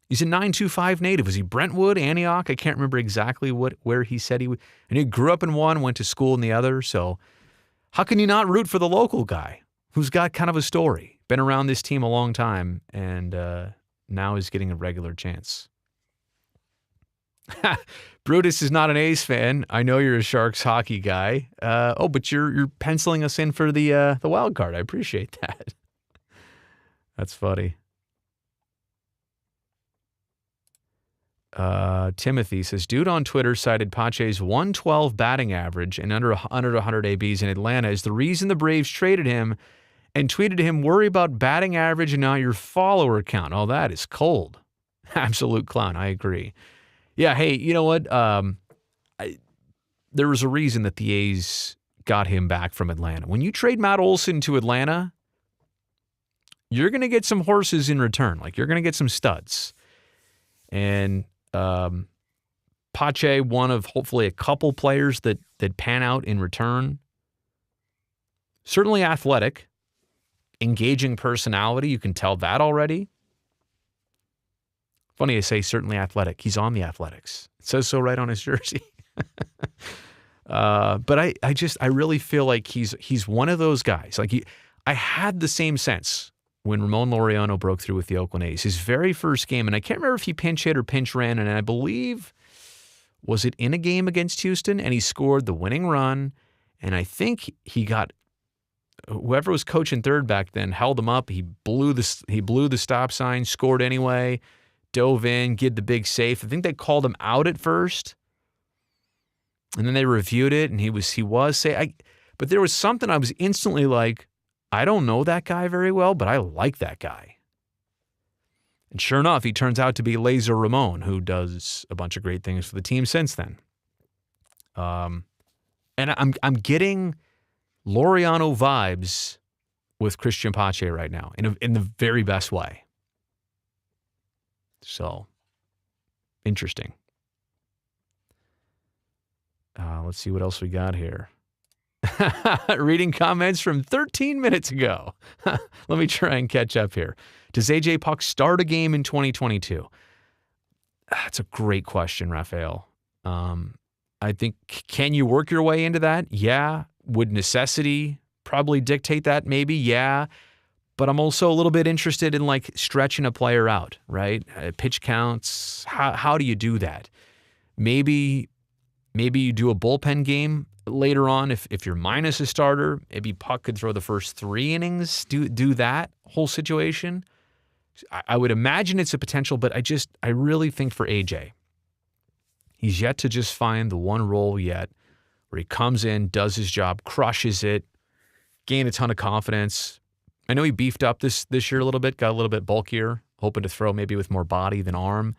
He's a 925 native. Was he Brentwood, Antioch? I can't remember exactly where he said he would. And he grew up in one, went to school in the other. So how can you not root for the local guy who's got kind of a story, been around this team a long time, and now is getting a regular chance? Brutus is not an A's fan. I know you're a Sharks hockey guy. But you're penciling us in for the wild card. I appreciate that. That's funny. Timothy says, dude on Twitter cited Pache's 112 batting average and under 100 ABs in Atlanta as the reason the Braves traded him, and tweeted him, worry about batting average and not your follower count. Oh, that is cold. Absolute clown. I agree. Yeah, hey, you know what? There was a reason that the A's got him back from Atlanta. When you trade Matt Olson to Atlanta, you're going to get some horses in return. Like, you're going to get some studs. And Pache, one of hopefully a couple players that pan out in return. Certainly athletic, engaging personality. You can tell that already. Funny I say certainly athletic. He's on the Athletics. It says so right on his jersey. But I really feel like he's one of those guys. Like I had the same sense when Ramon Laureano broke through with the Oakland A's. His very first game, and I can't remember if he pinch hit or pinch ran, and I believe, was it in a game against Houston? And he scored the winning run, and I think he got, whoever was coaching third back then held him up. He blew the stop sign, scored anyway, dove in, get the big save. I think they called him out at first, and then they reviewed it, and he was safe. But there was something I was instantly like, I don't know that guy very well, but I like that guy. And sure enough, he turns out to be Laser Ramon, who does a bunch of great things for the team since then. And I'm getting Laureano vibes with Christian Pache right now in the very best way. So, interesting. Let's see what else we got here. Reading comments from 13 minutes ago. Let me try and catch up here. Does AJ Puck start a game in 2022? That's a great question, Raphael. I think, can you work your way into that? Yeah. Would necessity probably dictate that? Maybe, yeah. But I'm also a little bit interested in like stretching a player out, right? Pitch counts. How do you do that? Maybe you do a bullpen game later on if you're minus a starter. Maybe Puck could throw the first 3 innings, do that whole situation. I would imagine it's a potential, but I really think for AJ, he's yet to just find the one role yet where he comes in, does his job, crushes it, gain a ton of confidence. I know he beefed up this year a little bit, got a little bit bulkier, hoping to throw maybe with more body than arm.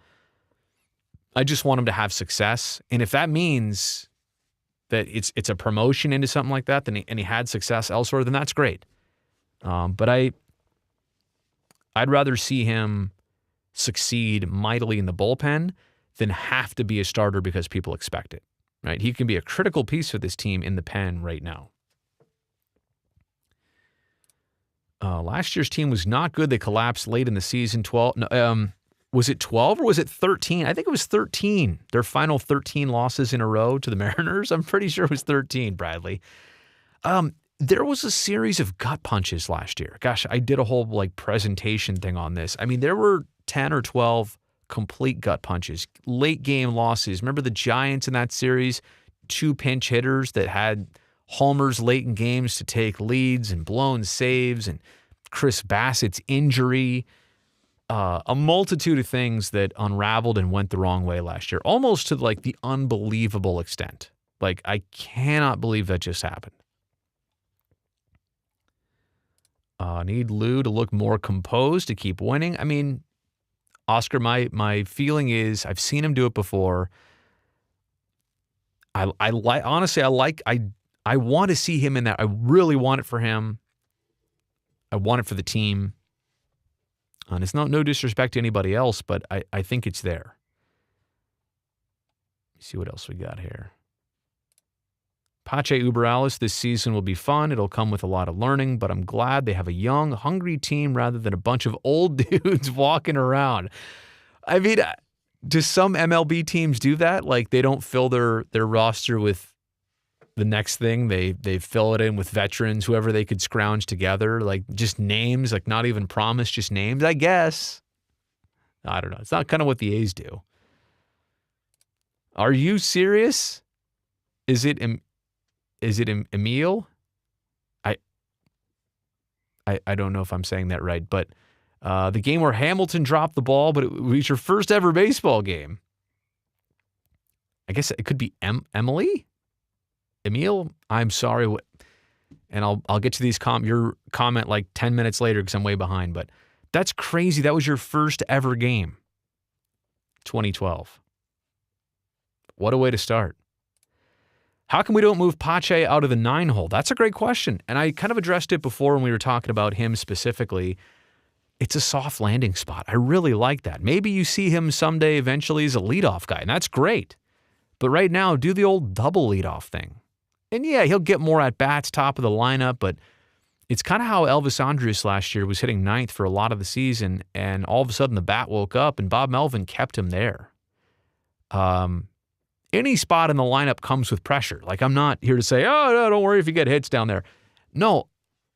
I just want him to have success. And if that means that it's a promotion into something like that, and he had success elsewhere, then that's great. But I'd rather see him succeed mightily in the bullpen than have to be a starter because people expect it. Right? He can be a critical piece for this team in the pen right now. Last year's team was not good. They collapsed late in the season. Was it 12 or was it 13? I think it was 13. Their final 13 losses in a row to the Mariners. I'm pretty sure it was 13, Bradley. There was a series of gut punches last year. Gosh, I did a whole presentation thing on this. I mean, there were 10 or 12 complete gut punches, late game losses. Remember the Giants in that series? 2 pinch hitters that had homers late in games to take leads and blown saves, and Chris Bassett's injury. A multitude of things that unraveled and went the wrong way last year, almost to the unbelievable extent. I cannot believe that just happened. Need Lou to look more composed to keep winning. I mean, Oscar, my feeling is I've seen him do it before. I want to see him in that. I really want it for him. I want it for the team. And it's no disrespect to anybody else, but I think it's there. Let's see what else we got here. Pache Uberales this season will be fun. It'll come with a lot of learning, but I'm glad they have a young, hungry team rather than a bunch of old dudes walking around. I mean, do some MLB teams do that? They don't fill their roster with the next thing. They fill it in with veterans, whoever they could scrounge together, just names, not even promise, just names, I guess. I don't know. It's not kind of what the A's do. Are you serious? Is it Emil? I don't know if I'm saying that right, but the game where Hamilton dropped the ball, but it was your first ever baseball game. I guess it could be Emily? Emil? I'm sorry. And I'll get to your comment 10 minutes later because I'm way behind, but that's crazy. That was your first ever game. 2012. What a way to start. How come we don't move Pache out of the 9-hole? That's a great question. And I kind of addressed it before when we were talking about him specifically. It's a soft landing spot. I really like that. Maybe you see him someday eventually as a leadoff guy, and that's great. But right now, do the old double leadoff thing. And yeah, he'll get more at-bats, top of the lineup, but it's kind of how Elvis Andrus last year was hitting 9th for a lot of the season, and all of a sudden the bat woke up, and Bob Melvin kept him there. Any spot in the lineup comes with pressure. I'm not here to say, oh, no, don't worry if you get hits down there. No,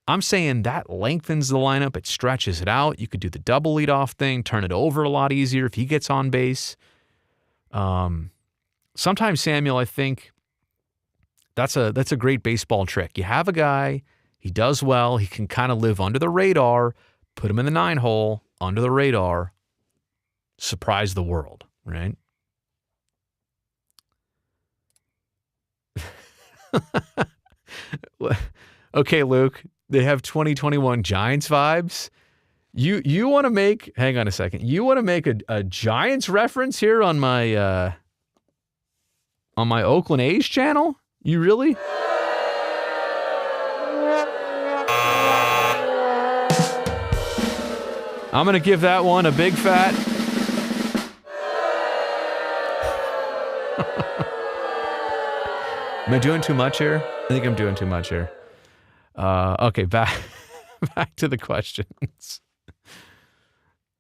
I'm saying that lengthens the lineup. It stretches it out. You could do the double leadoff thing, turn it over a lot easier if he gets on base. Sometimes, Samuel, I think that's a great baseball trick. You have a guy, he does well, he can kind of live under the radar, put him in the 9-hole, under the radar, surprise the world, right? Okay, Luke, they have 2021 Giants vibes. You want to make, hang on a second, you want to make a Giants reference here on my Oakland A's channel? You really? I'm going to give that one a big fat. Am I doing too much here? I think I'm doing too much here. Okay, back to the questions.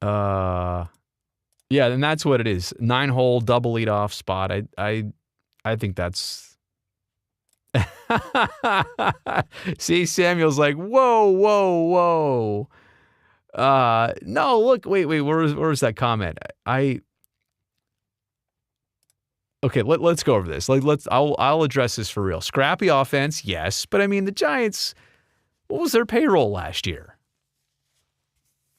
Yeah, and that's what it is. 9-hole double leadoff spot. I think that's. See, Samuel's like, whoa. No, look, wait. Where was that comment? Okay, let's go over this. I'll address this for real. Scrappy offense, yes, but I mean the Giants. What was their payroll last year?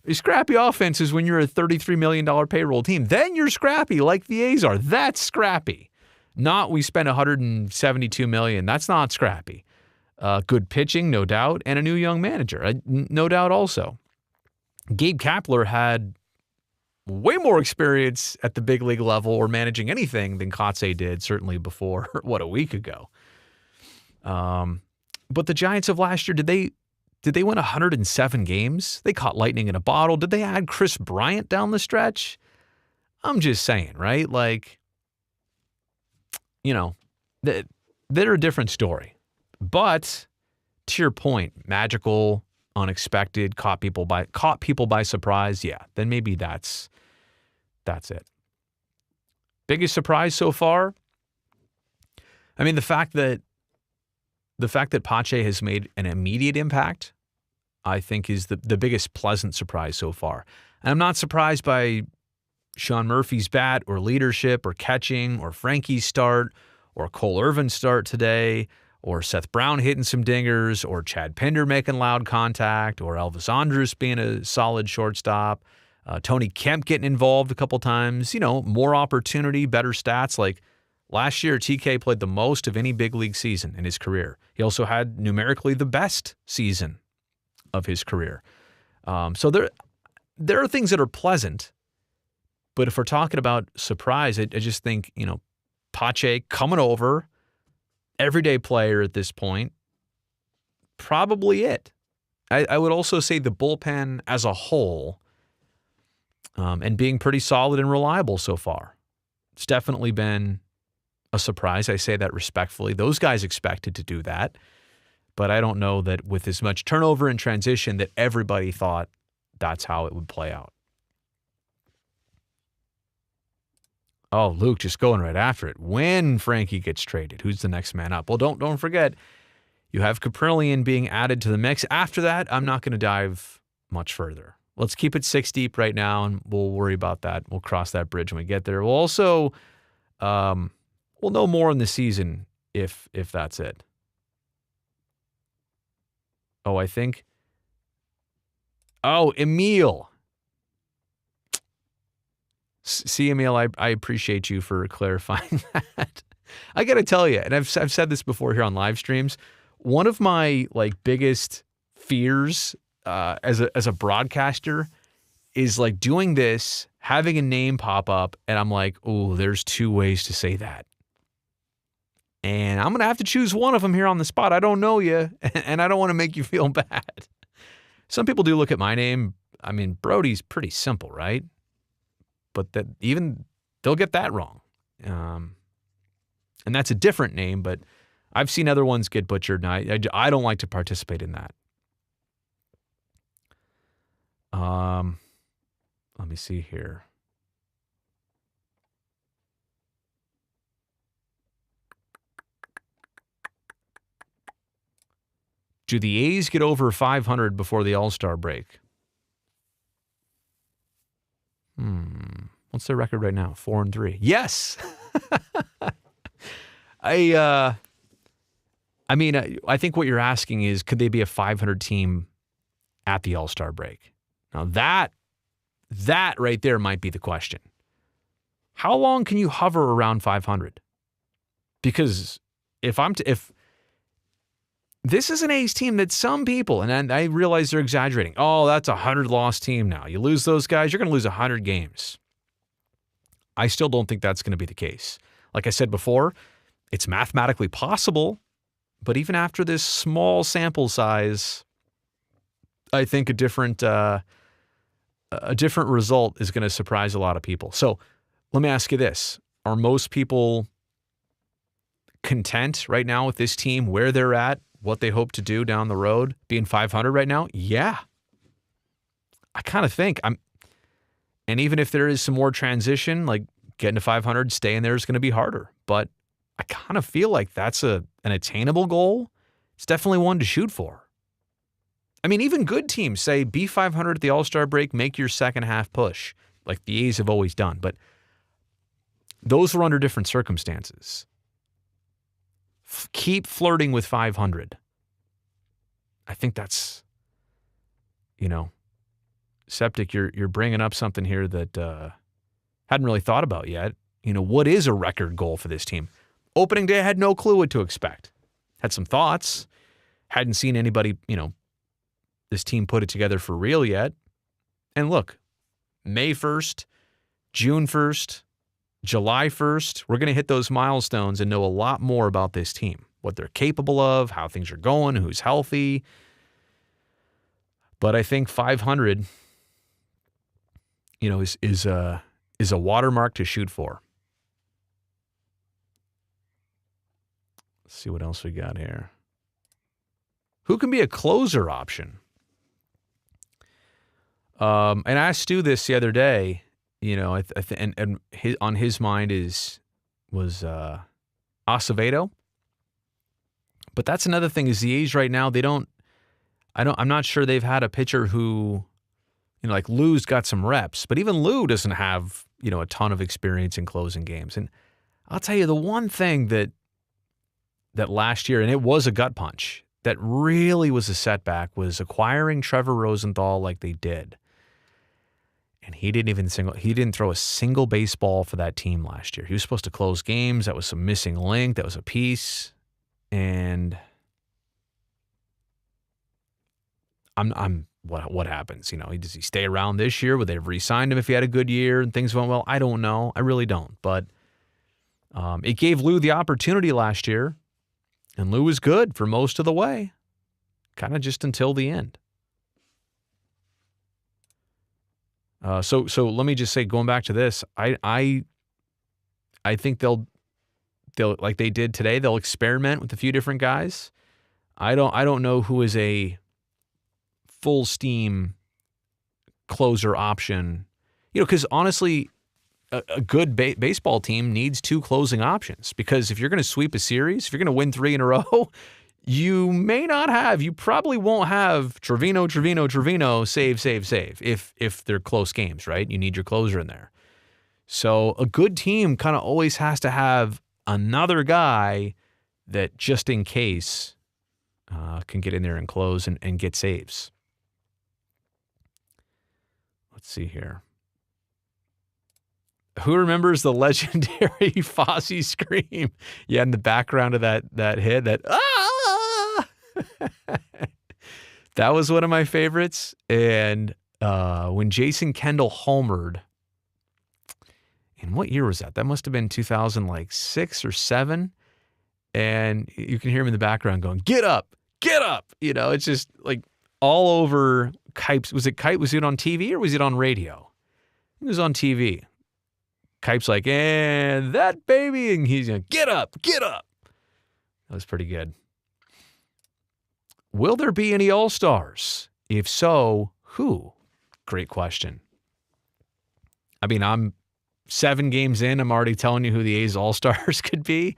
A scrappy offense is when you're a $33 million payroll team. Then you're scrappy like the A's are. That's scrappy. Not we spent $172 million. That's not scrappy. Good pitching, no doubt, and a new young manager, no doubt also. Gabe Kapler had way more experience at the big league level or managing anything than Kotsay did, certainly before, a week ago. But the Giants of last year, did they win 107 games? They caught lightning in a bottle. Did they add Chris Bryant down the stretch? I'm just saying, right? They're a different story. But to your point, magical, unexpected, caught people by surprise. Yeah, then maybe that's That's it. Biggest surprise so far? I mean, the fact that Pache has made an immediate impact, I think, is the biggest pleasant surprise so far. And I'm not surprised by Sean Murphy's bat or leadership or catching or Frankie's start or Cole Irvin's start today or Seth Brown hitting some dingers or Chad Pinder making loud contact or Elvis Andrus being a solid shortstop, Tony Kemp getting involved a couple times, more opportunity, better stats. Like last year, TK played the most of any big league season in his career. He also had numerically the best season of his career. So there are things that are pleasant. But if we're talking about surprise, I just think, Pache coming over, everyday player at this point, probably it. I would also say the bullpen as a whole, and being pretty solid and reliable so far. It's definitely been a surprise. I say that respectfully. Those guys expected to do that. But I don't know that with as much turnover and transition that everybody thought that's how it would play out. Oh, Luke just going right after it. When Frankie gets traded, who's the next man up? Well, don't forget, you have Caprillion being added to the mix. After that, I'm not going to dive much further. Let's keep it 6 deep right now, and we'll worry about that. We'll cross that bridge when we get there. We'll also, we'll know more in the season if that's it. Oh, I think. Oh, Emil. See, Emil, I appreciate you for clarifying that. I got to tell you, and I've said this before here on live streams, one of my biggest fears as a broadcaster is doing this, having a name pop up, and I'm like, oh, there's 2 ways to say that. And I'm going to have to choose one of them here on the spot. I don't know you, and I don't want to make you feel bad. Some people do look at my name. I mean, Brody's pretty simple, right? But that even they'll get that wrong. And that's a different name, but I've seen other ones get butchered, and I don't like to participate in that. Let me see here. Do the A's get over 500 before the All-Star break? What's their record right now? 4-3. Yes. I think what you're asking is, could they be a 500 team at the All-Star break? Now that right there might be the question. How long can you hover around 500? Because if this is an A's team that some people, and I realize they're exaggerating. Oh, that's a 100-loss team now. You lose those guys, you're going to lose 100 games. I still don't think that's going to be the case. Like I said before, it's mathematically possible, but even after this small sample size, I think a different result is going to surprise a lot of people. So let me ask you this. Are most people content right now with this team, where they're at, what they hope to do down the road, being 500 right now? Yeah. I kind of think and even if there is some more transition, getting to 500, staying there is going to be harder. But I kind of feel like that's an attainable goal. It's definitely one to shoot for. I mean, even good teams say be 500 at the All-Star break, make your second half push, like the A's have always done. But those were under different circumstances. Keep flirting with 500. I think that's, Septic, you're bringing up something here that hadn't really thought about yet. What is a record goal for this team? Opening day, I had no clue what to expect. Had some thoughts. Hadn't seen anybody, this team put it together for real yet. And look, May 1st, June 1st, July 1st, we're going to hit those milestones and know a lot more about this team, what they're capable of, how things are going, who's healthy. But I think 500, is a watermark to shoot for. Let's see what else we got here. Who can be a closer option? And I asked Stu this the other day, And on his mind was Acevedo. But that's another thing is the A's right now, I'm not sure they've had a pitcher who, like Lou's got some reps, but even Lou doesn't have, a ton of experience in closing games. And I'll tell you the one thing that last year, and it was a gut punch, that really was a setback was acquiring Trevor Rosenthal like they did. And he didn't throw a single baseball for that team last year. He was supposed to close games. That was a missing link. That was a piece. And what happens? Does he stay around this year? Would they have re-signed him if he had a good year and things went well? I don't know. I really don't. But it gave Lou the opportunity last year, and Lou was good for most of the way, kind of just until the end. So let me just say, going back to this, I think they'll like they did today. They'll experiment with a few different guys. I don't know who is a full steam closer option. Because honestly, a good baseball team needs two closing options. Because if you're going to sweep a series, if you're going to win 3 in a row, you probably won't have Trevino, save if they're close games, right? You need your closer in there. So a good team kind of always has to have another guy that just in case can get in there and close and get saves. Let's see here. Who remembers the legendary Fosse scream? Yeah, in the background of that hit, that that was one of my favorites. And when Jason Kendall homered, and what year was that? That must have been 2006 or 7. And you can hear him in the background going, "Get up, get up!" It's just like all over Kipes. Was it Kipe? Was it on TV or was it on radio? It was on TV. Kipe's like, "And that baby," and he's going, "Get up, get up." That was pretty good. Will there be any All-Stars? If so, who? Great question. I mean, I'm 7 games in. I'm already telling you who the A's All-Stars could be.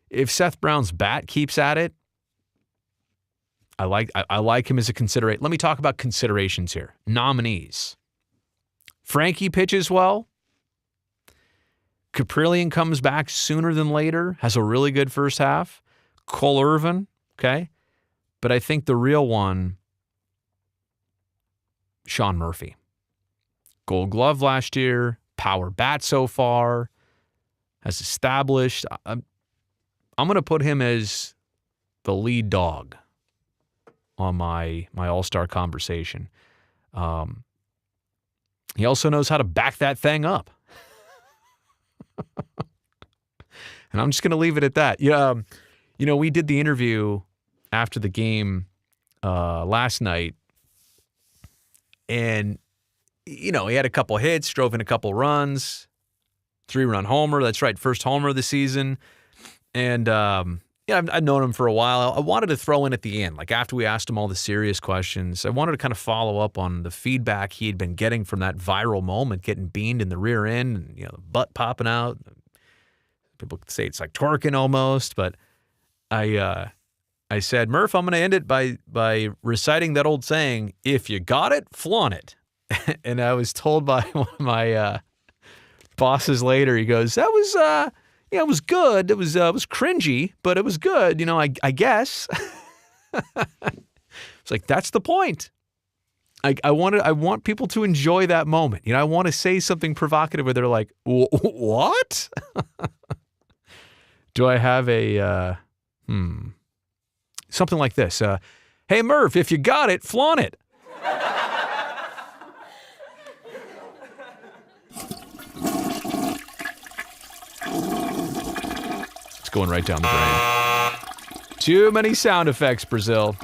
If Seth Brown's bat keeps at it, I like him as a consideration. Let me talk about considerations here. Nominees. Frankie pitches well. Caprillion comes back sooner than later, has a really good first half. Cole Irvin, okay? But I think the real one, Sean Murphy. Gold Glove last year, power bat so far, has established. I'm going to put him as the lead dog on my All-Star conversation. He also knows how to back that thing up. And I'm just going to leave it at that. Yeah, we did the interview after the game last night, and he had a couple hits, drove in a couple runs, 3-run homer. That's right, first homer of the season. And I've known him for a while. I wanted to throw in at the end, like after we asked him all the serious questions, I wanted to kind of follow up on the feedback he had been getting from that viral moment, getting beamed in the rear end, and the butt popping out. People say it's like twerking almost, but I said, "Murph, I'm going to end it by reciting that old saying, if you got it, flaunt it." And I was told by one of my bosses later, he goes, "That was it was good. It was cringy, but it was good. I guess." It's like, that's the point. I want people to enjoy that moment. I want to say something provocative where they're like, "What?" Do I have a something like this? "Hey Murph, if you got it, flaunt it." Going right down the drain. Too many sound effects, Brazil.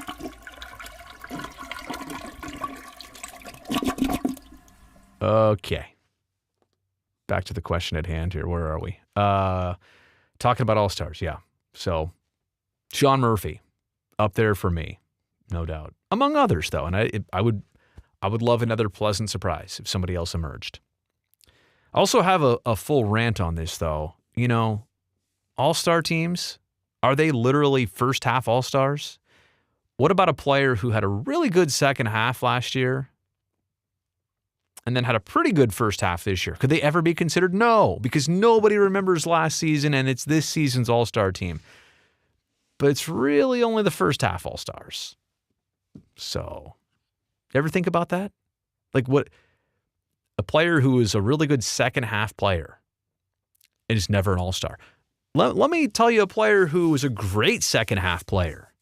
Okay. Back to the question at hand here. Where are we? Talking about All-Stars, yeah. So, Sean Murphy, up there for me, no doubt. Among others, though, and I would love another pleasant surprise if somebody else emerged. I also have a full rant on this, though. You know, all-star teams, are they literally first half all-stars? What about a player who had a really good second half last year and then had a pretty good first half this year? Could they ever be considered? No, because nobody remembers last season and it's this season's all-star team. But it's really only the first half all-stars. So, you ever think about that? Like what a player who is a really good second half player and is never an all-star. Let me tell you a player who was a great second half player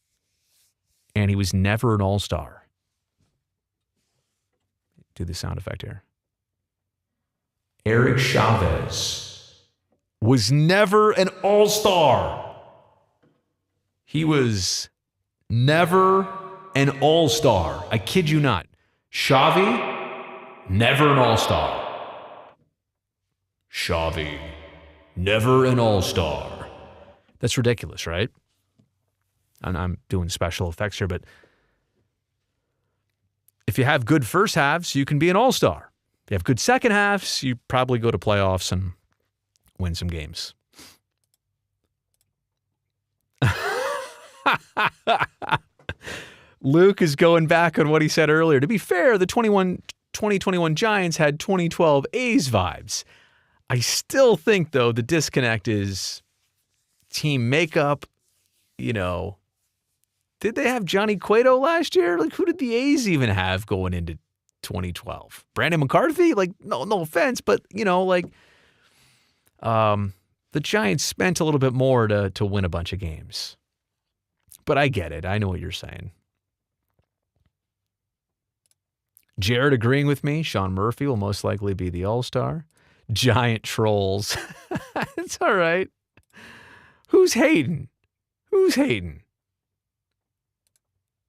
and he was never an all-star. Do the sound effect here. Eric Chavez was never an all-star. He was never an all-star. I kid you not. Xavi, never an all-star. Xavi, never an all-star. That's ridiculous, right? I'm doing special effects here, but if you have good first halves, you can be an all-star. If you have good second halves, you probably go to playoffs and win some games. Luke is going back on what he said earlier. To be fair, the 2021 Giants had 2012 A's vibes. I still think, though, the disconnect is team makeup. You know, did they have Johnny Cueto last year? Like, who did the A's even have going into 2012? Brandon McCarthy? Like, no offense, but, you know, like, the Giants spent a little bit more to win a bunch of games. But I get it. I know what you're saying. Jared agreeing with me. Sean Murphy will most likely be the all-star. Giant trolls. It's all right. Who's hating? Who's hating?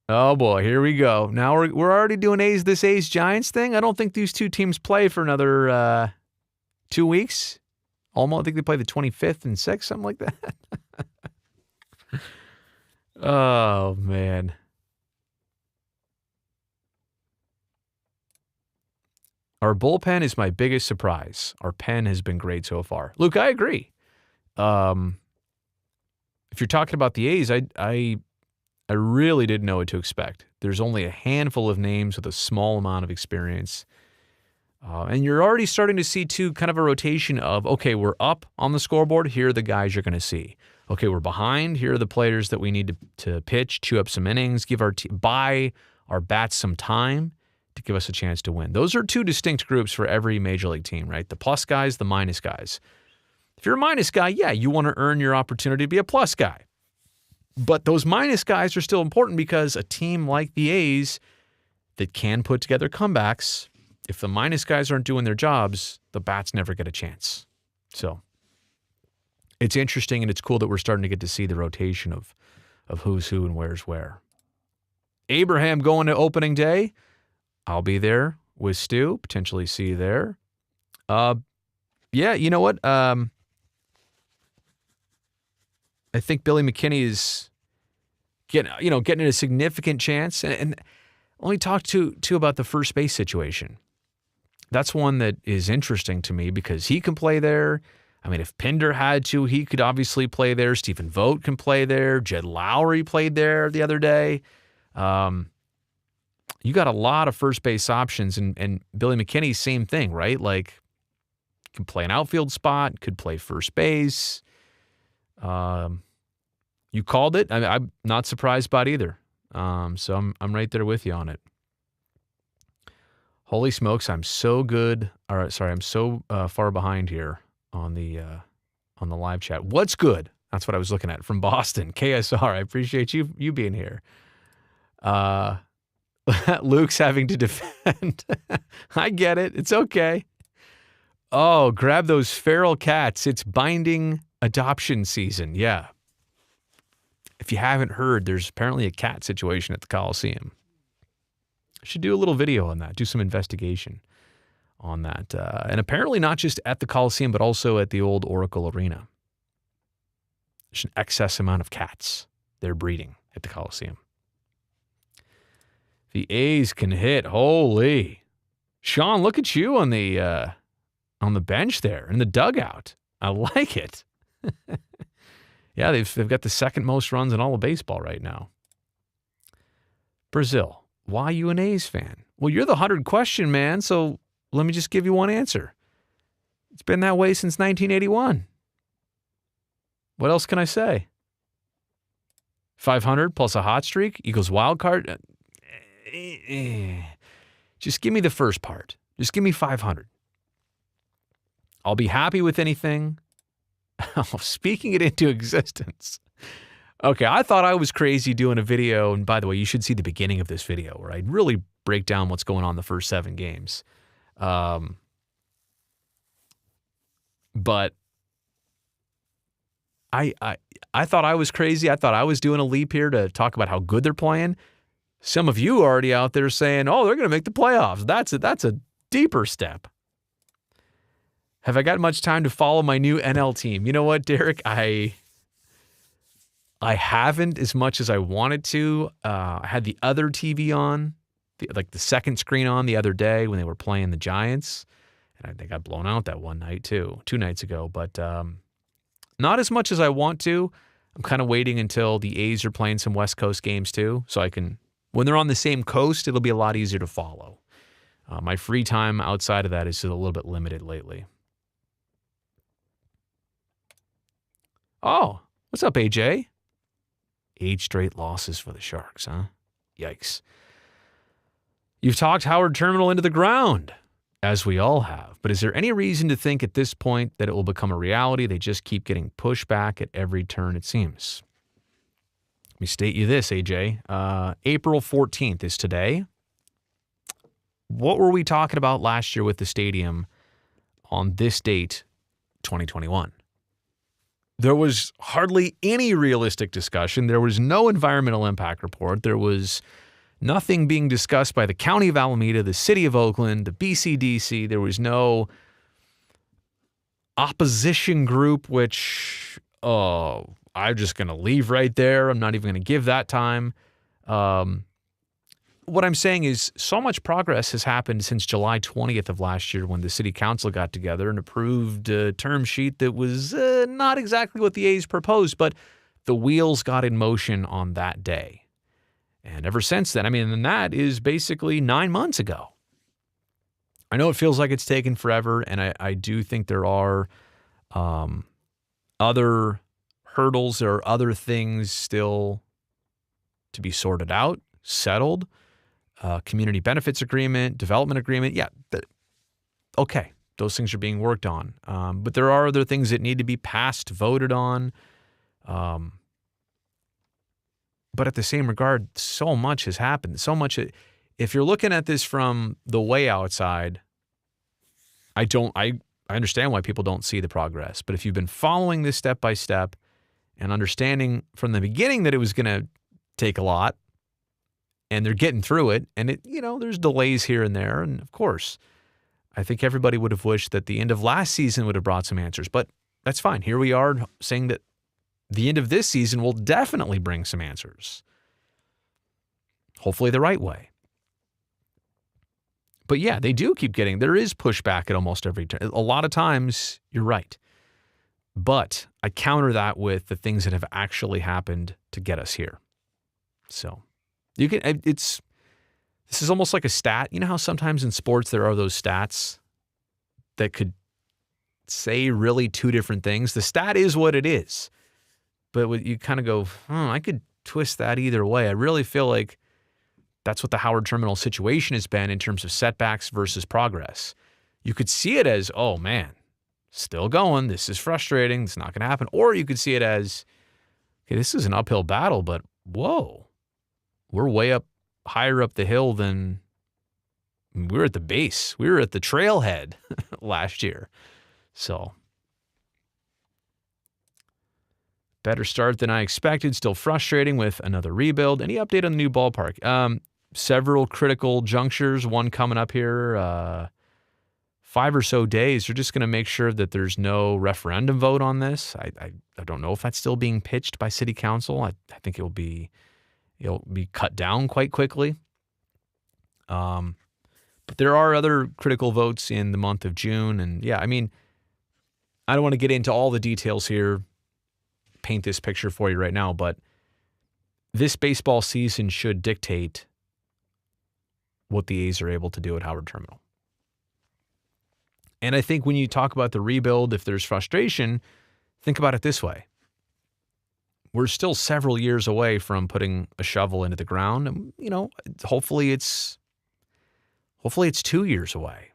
Oh, boy. Here we go. Now we're already doing this A's Giants thing. I don't think these two teams play for another 2 weeks. Almost. I think they play the 25th and 6th, something like that. Oh, man. Our bullpen is my biggest surprise. Our pen has been great so far. Luke, I agree. If you're talking about the A's, I really didn't know what to expect. There's only a handful of names with a small amount of experience. And you're already starting to see, too, kind of a rotation of, okay, we're up on the scoreboard. Here are the guys you're going to see. Okay, we're behind. Here are the players that we need to pitch, chew up some innings, buy our bats some time to give us a chance to win. Those are two distinct groups for every major league team, right? The plus guys, the minus guys. If you're a minus guy, yeah, you want to earn your opportunity to be a plus guy. But those minus guys are still important because a team like the A's that can put together comebacks, if the minus guys aren't doing their jobs, the bats never get a chance. So it's interesting and it's cool that we're starting to get to see the rotation of who's who and where's where. Abraham going to opening day. I'll be there with Stu. Potentially see you there. Yeah, you know what? I think Billy McKinney is getting a significant chance. And let me talk to about the first base situation. That's one that is interesting to me because he can play there. I mean, if Pinder had to, he could obviously play there. Stephen Vogt can play there. Jed Lowry played there the other day. You got a lot of first base options, and Billy McKinney, same thing, right? Like, can play an outfield spot, could play first base. You called it. I'm not surprised by it either. So I'm right there with you on it. Holy smokes, I'm so good. All right, sorry, I'm so far behind here on the live chat. What's good? That's what I was looking at from Boston. KSR, I appreciate you being here. Luke's having to defend. I get it. It's okay. Oh, grab those feral cats. It's binding adoption season. Yeah. If you haven't heard, there's apparently a cat situation at the Coliseum. I should do a little video on that, do some investigation on that. And apparently not just at the Coliseum, but also at the old Oracle Arena. There's an excess amount of cats they're breeding at the Coliseum. The A's can hit. Holy. Sean, look at you on the on the bench there in the dugout. I like it. Yeah, they've got the second most runs in all of baseball right now. Brazil, why you an A's fan? Well, you're the 100 question man, so let me just give you one answer. It's been that way since 1981. What else can I say? 500 plus a hot streak equals wild card. Just give me the first part. Just give me 500. I'll be happy with anything. Speaking it into existence. Okay, I thought I was crazy doing a video, and by the way, you should see the beginning of this video where I really break down what's going on the first 7 games. But I thought I was crazy. I thought I was doing a leap here to talk about how good they're playing. Some of you are already out there saying, oh, they're going to make the playoffs. That's a deeper step. Have I got much time to follow my new NL team? You know what, Derek? I haven't as much as I wanted to. I had the other TV on, the second screen on the other day when they were playing the Giants. And they got blown out that one night too, 2 nights ago. But not as much as I want to. I'm kind of waiting until the A's are playing some West Coast games too. So I can, when they're on the same coast, it'll be a lot easier to follow. My free time outside of that is a little bit limited lately. Oh, what's up, AJ? 8 straight losses for the Sharks, huh? Yikes. You've talked Howard Terminal into the ground, as we all have. But is there any reason to think at this point that it will become a reality? They just keep getting pushed back at every turn, it seems. Let me state you this, AJ. April 14th is today. What were we talking about last year with the stadium on this date, 2021? There was hardly any realistic discussion. There was no environmental impact report. There was nothing being discussed by the County of Alameda, the City of Oakland, the BCDC. There was no opposition group, which, I'm just going to leave right there. I'm not even going to give that time. What I'm saying is so much progress has happened since July 20th of last year when the city council got together and approved a term sheet that was not exactly what the A's proposed, but the wheels got in motion on that day. And ever since then, and that is basically 9 months ago. I know it feels like it's taken forever, and I do think there are other hurdles. There are other things still to be sorted out, settled. Community benefits agreement, development agreement. Yeah, okay, those things are being worked on. But there are other things that need to be passed, voted on. But at the same regard, so much has happened. So much. If you're looking at this from the way outside, I understand why people don't see the progress. But if you've been following this step by step and understanding from the beginning that it was going to take a lot, and they're getting through it, and there's delays here and there. And of course, I think everybody would have wished that the end of last season would have brought some answers, but that's fine. Here we are saying that the end of this season will definitely bring some answers. Hopefully the right way. But yeah, they do keep there is pushback at almost every turn. A lot of times, you're right. But I counter that with the things that have actually happened to get us here. So this is almost like a stat. You know how sometimes in sports there are those stats that could say really 2 different things? The stat is what it is. But you kind of go, I could twist that either way. I really feel like that's what the Howard Terminal situation has been in terms of setbacks versus progress. You could see it as, oh man, still going. This is frustrating. It's not going to happen. Or you could see it as, okay, this is an uphill battle, but whoa. We're way up, higher up the hill than we were at the base. We were at the trailhead last year. So, better start than I expected. Still frustrating with another rebuild. Any update on the new ballpark? Several critical junctures. One coming up here, 5 or so days. They're just going to make sure that there's no referendum vote on this. I don't know if that's still being pitched by city council. I think it'll be cut down quite quickly. But But there are other critical votes in the month of June. And yeah, I mean, I don't want to get into all the details here, paint this picture for you right now, but this baseball season should dictate what the A's are able to do at Howard Terminal. And I think when you talk about the rebuild, if there's frustration, think about it this way. We're still several years away from putting a shovel into the ground. And, you know, hopefully it's 2 years away.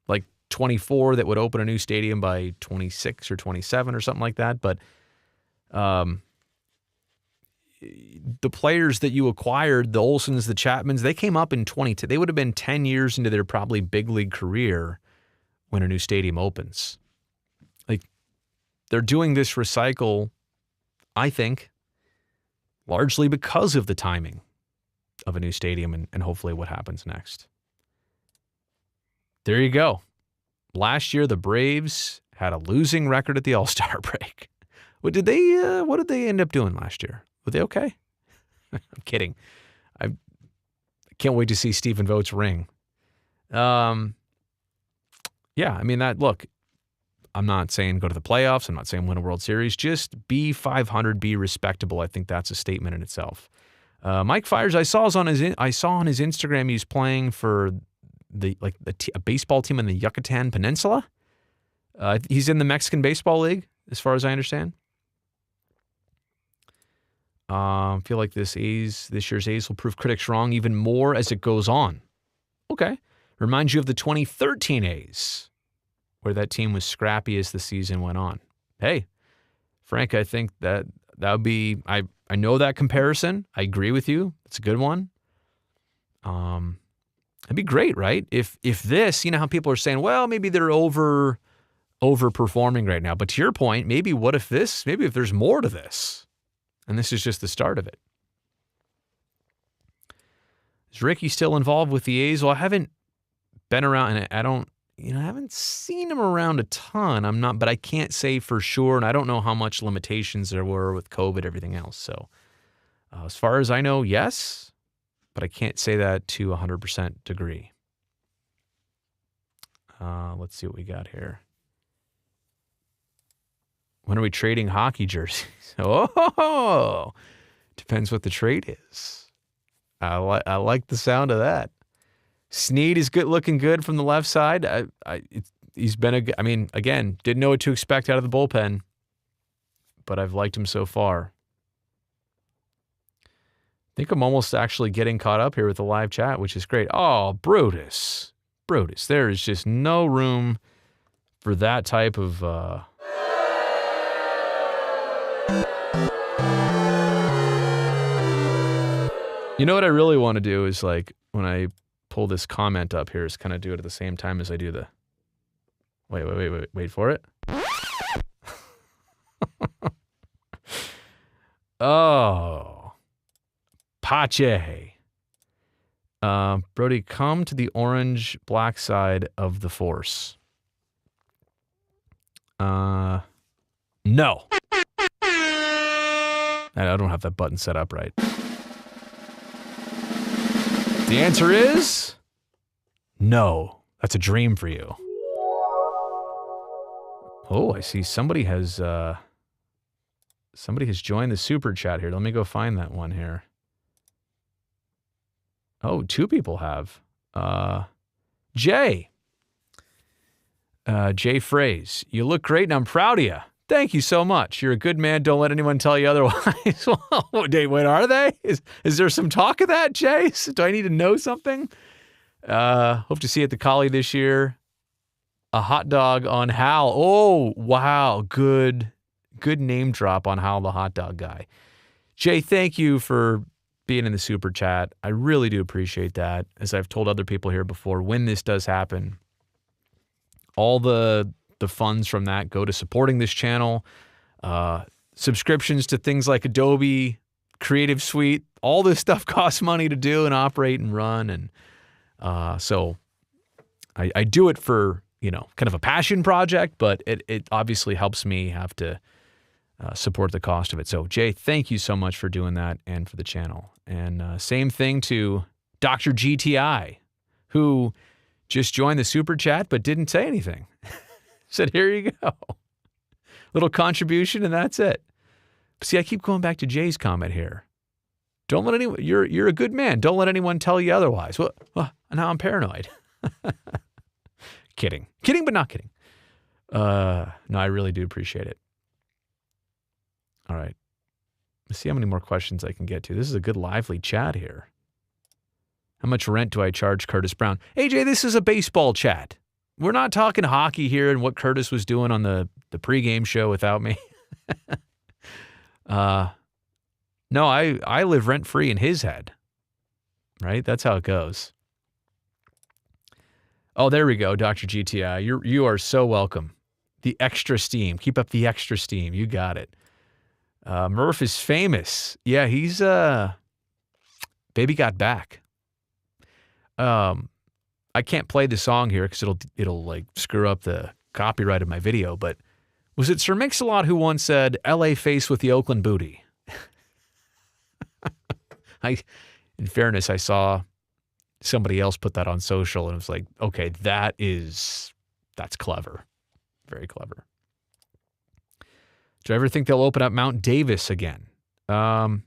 Like 24 that would open a new stadium by 26 or 27 or something like that. But the players that you acquired, the Olsons, the Chapmans, they came up in 22. They would have been 10 years into their probably big league career when a new stadium opens. Like, they're doing this recycle, I think, largely because of the timing of a new stadium and hopefully what happens next. There you go. Last year, the Braves had a losing record at the All-Star break. What did they end up doing last year? Were they okay? I'm kidding. I can't wait to see Stephen Vogt's ring. Yeah, I mean, look, I'm not saying go to the playoffs. I'm not saying win a World Series. Just be 500, be respectable. I think that's a statement in itself. Mike Fiers, I saw on his Instagram he's playing for a baseball team in the Yucatan Peninsula. He's in the Mexican Baseball League, as far as I understand. I feel like this year's A's will prove critics wrong even more as it goes on. Okay. Reminds you of the 2013 A's, where that team was scrappy as the season went on. Hey, Frank, I think that would be, I know that comparison. I agree with you. It's a good one. It'd be great, right? If this, you know how people are saying, well, maybe they're overperforming right now. But to your point, maybe if there's more to this? And this is just the start of it. Is Ricky still involved with the A's? Well, I haven't been around, and I haven't seen him around a ton. But I can't say for sure, and I don't know how much limitations there were with COVID, everything else. So as far as I know, yes, but I can't say that to 100% degree. Let's see what we got here. When are we trading hockey jerseys? Oh, depends what the trade is. I like the sound of that. Snead is looking good from the left side. He's been again, didn't know what to expect out of the bullpen, but I've liked him so far. I think I'm almost actually getting caught up here with the live chat, which is great. Oh, Brutus. There is just no room for that type of... You know what I really want to do is, like, when I pull this comment up here, is kind of do it at the same time as I do the... Wait for it. Oh. Pache. Brody, come to the orange-black side of the force. No. I don't have that button set up right. The answer is no. That's a dream for you. Oh, I see somebody has joined the super chat here. Let me go find that one here. Oh, 2 people have. Jay. Jay Phrase. You look great and I'm proud of you. Thank you so much. You're a good man. Don't let anyone tell you otherwise. Well, wait, are they? Is there some talk of that, Jay? Do I need to know something? Hope to see you at the Collie this year. A hot dog on Hal. Oh, wow. Good name drop on Hal, the hot dog guy. Jay, thank you for being in the super chat. I really do appreciate that. As I've told other people here before, when this does happen, all the funds from that go to supporting this channel, subscriptions to things like Adobe, Creative Suite. All this stuff costs money to do and operate and run. And so I do it for, kind of a passion project, but it obviously helps me have to support the cost of it. So, Jay, thank you so much for doing that and for the channel. And same thing to Dr. GTI, who just joined the super chat but didn't say anything. Said, here you go. Little contribution and that's it. See, I keep going back to Jay's comment here. Don't let anyone, you're a good man. Don't let anyone tell you otherwise. Well, now I'm paranoid. Kidding, but not kidding. No, I really do appreciate it. All right. Let's see how many more questions I can get to. This is a good lively chat here. How much rent do I charge Curtis Brown? AJ, this is a baseball chat. We're not talking hockey here and what Curtis was doing on the pregame show without me. No, I live rent-free in his head, right? That's how it goes. Oh, there we go, Dr. GTI. You are so welcome. The extra steam. Keep up the extra steam. You got it. Murph is famous. Yeah, he's Baby Got Back. I can't play the song here because it'll like screw up the copyright of my video, but was it Sir Mix-a-Lot who once said, LA face with the Oakland booty? In fairness, I saw somebody else put that on social and it was like, okay, that's clever. Very clever. Do I ever think they'll open up Mount Davis again? I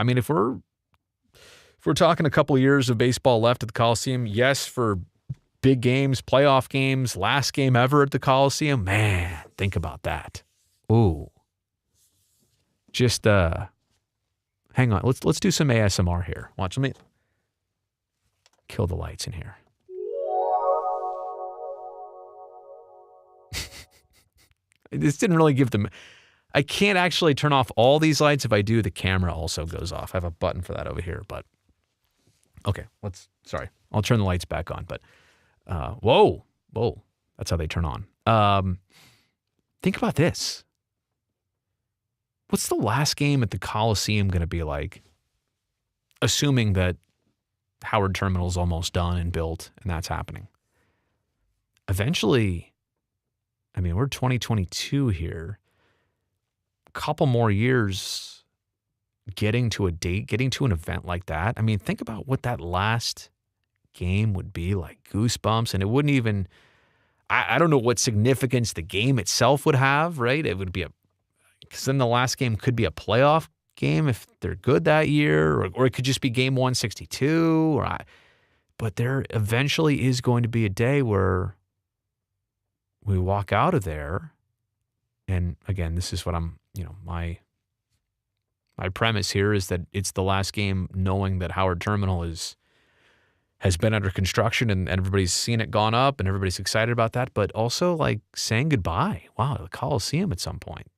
mean, if we're talking a couple years of baseball left at the Coliseum, yes, for big games, playoff games, last game ever at the Coliseum, man, think about that. Ooh. Just hang on. Let's do some ASMR here. Watch, let me kill the lights in here. This didn't really give them. I can't actually turn off all these lights. If I do, the camera also goes off. I have a button for that over here, but okay. I'll turn the lights back on. But whoa, that's how they turn on. Think about this. What's the last game at the Coliseum going to be like? Assuming that Howard Terminal's almost done and built, and that's happening. Eventually, I mean, we're 2022 here. A couple more years getting to a date, getting to an event like that. I mean, think about what that last game would be like. Goosebumps, and it wouldn't even, I don't know what significance the game itself would have, right? It would be because then the last game could be a playoff game if they're good that year, or it could just be game 162. But there eventually is going to be a day where we walk out of there, and again, this is what my premise here is that it's the last game knowing that Howard Terminal has been under construction and everybody's seen it gone up and everybody's excited about that, but also like saying goodbye. Wow, the Coliseum at some point.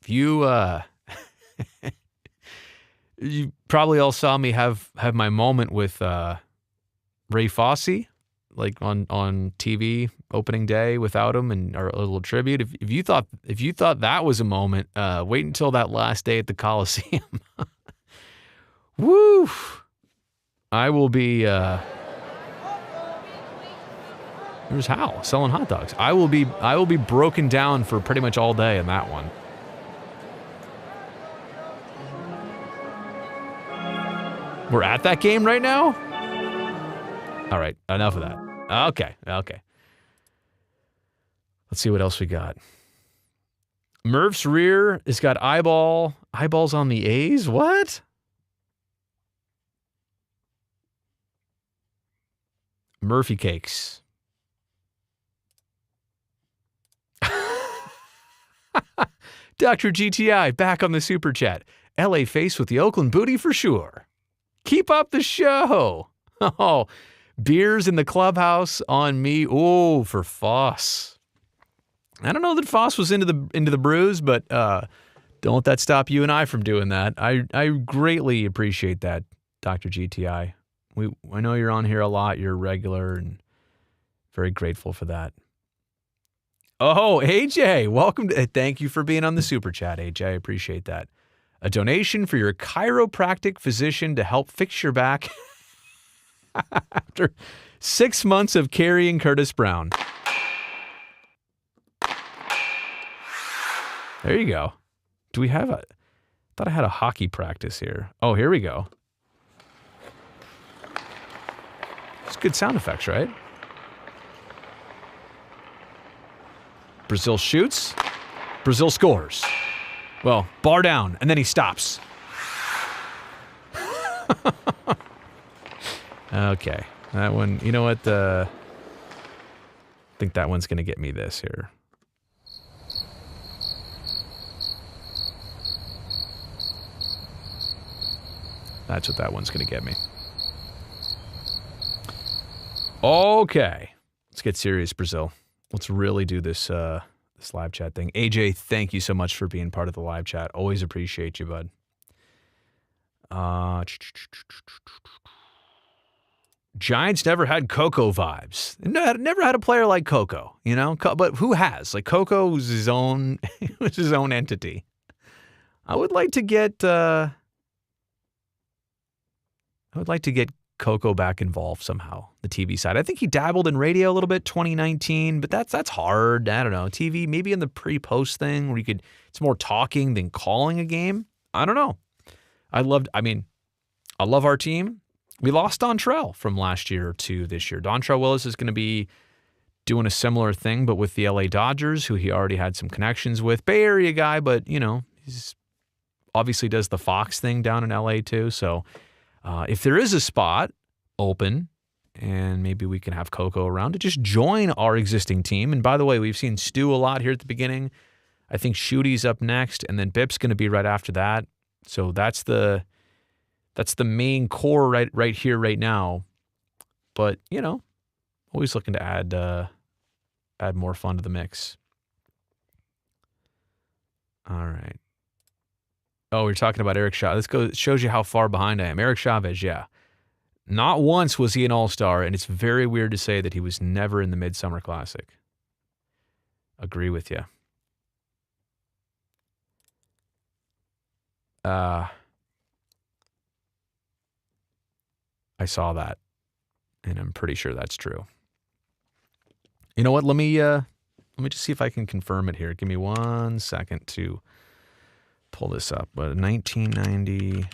If you you probably all saw me have my moment with Ray Fosse, like on TV opening day without him, and our little tribute. If you thought that was a moment, wait until that last day at the Coliseum. Woo! I will be. There's Hal selling hot dogs. I will be broken down for pretty much all day in that one. We're at that game right now? All right, enough of that. Okay. Let's see what else we got. Murph's rear has got eyeballs on the A's. What? Murphy cakes. Dr. GTI back on the super chat. LA face with the Oakland booty for sure. Keep up the show. Oh, beers in the clubhouse on me. Oh, for Foss. I don't know that Foss was into the brews, but don't let that stop you and I from doing that. I greatly appreciate that, Dr. GTI. I know you're on here a lot. You're regular and very grateful for that. Oh, AJ, welcome. Thank you for being on the super chat, AJ. I appreciate that. A donation for your chiropractic physician to help fix your back after 6 months of carrying Curtis Brown. There you go. Do Thought I had a hockey practice here. Oh, here we go. It's good sound effects, right? Brazil shoots. Brazil scores. Well, bar down, and then he stops. Okay. That one, you know what? I think that one's going to get me this here. That's what that one's going to get me. Okay. Let's get serious, Brazil. Let's really do this this live chat thing. AJ, thank you so much for being part of the live chat. Always appreciate you, bud. Giants never had Coco vibes. Never had a player like Coco, you know? But who has? Like, Coco was his own entity. I would like to get Coco back involved somehow, the TV side. I think he dabbled in radio a little bit 2019, but that's hard. I don't know. TV, maybe in the pre-post thing where it's more talking than calling a game. I don't know. I love our team. We lost Dontrell from last year to this year. Dontrell Willis is going to be doing a similar thing, but with the LA Dodgers, who he already had some connections with. Bay Area guy, but, he's obviously does the Fox thing down in LA too. So if there is a spot open and maybe we can have Coco around to just join our existing team. And by the way, we've seen Stu a lot here at the beginning. I think Shooty's up next, and then Bip's going to be right after that. So that's the main core right here, right now. But, always looking to add more fun to the mix. All right. Oh, we're talking about Eric Chavez. Shows you how far behind I am. Eric Chavez, yeah. Not once was he an all-star, and it's very weird to say that he was never in the Midsummer Classic. Agree with you. I saw that, and I'm pretty sure that's true. You know what? Let me just see if I can confirm it here. Give me 1 second to pull this up. But 1990.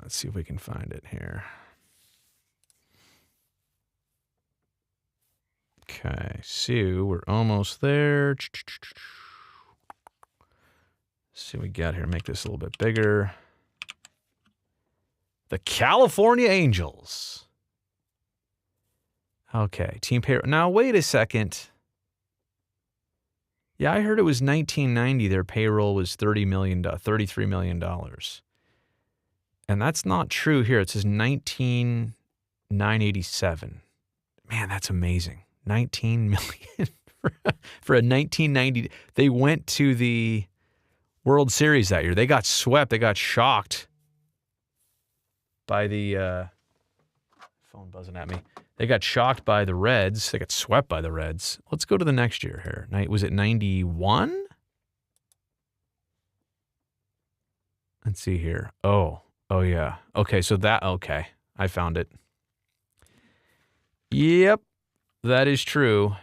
Let's see if we can find it here. Okay, so we're almost there. Let's see what we got here. Make this a little bit bigger. The California Angels. Okay, team payroll. Now, wait a second. Yeah, I heard it was 1990. Their payroll was $33 million. And that's not true here. It says 19,987. Man, that's amazing. 19 million for a 1990. They went to the World Series that year. They got swept. They got shocked by the phone buzzing at me. They got shocked by the Reds. They got swept by the Reds. Let's go to the next year here. Was it 91? Let's see here. Oh yeah. Okay, so okay. I found it. Yep, that is true.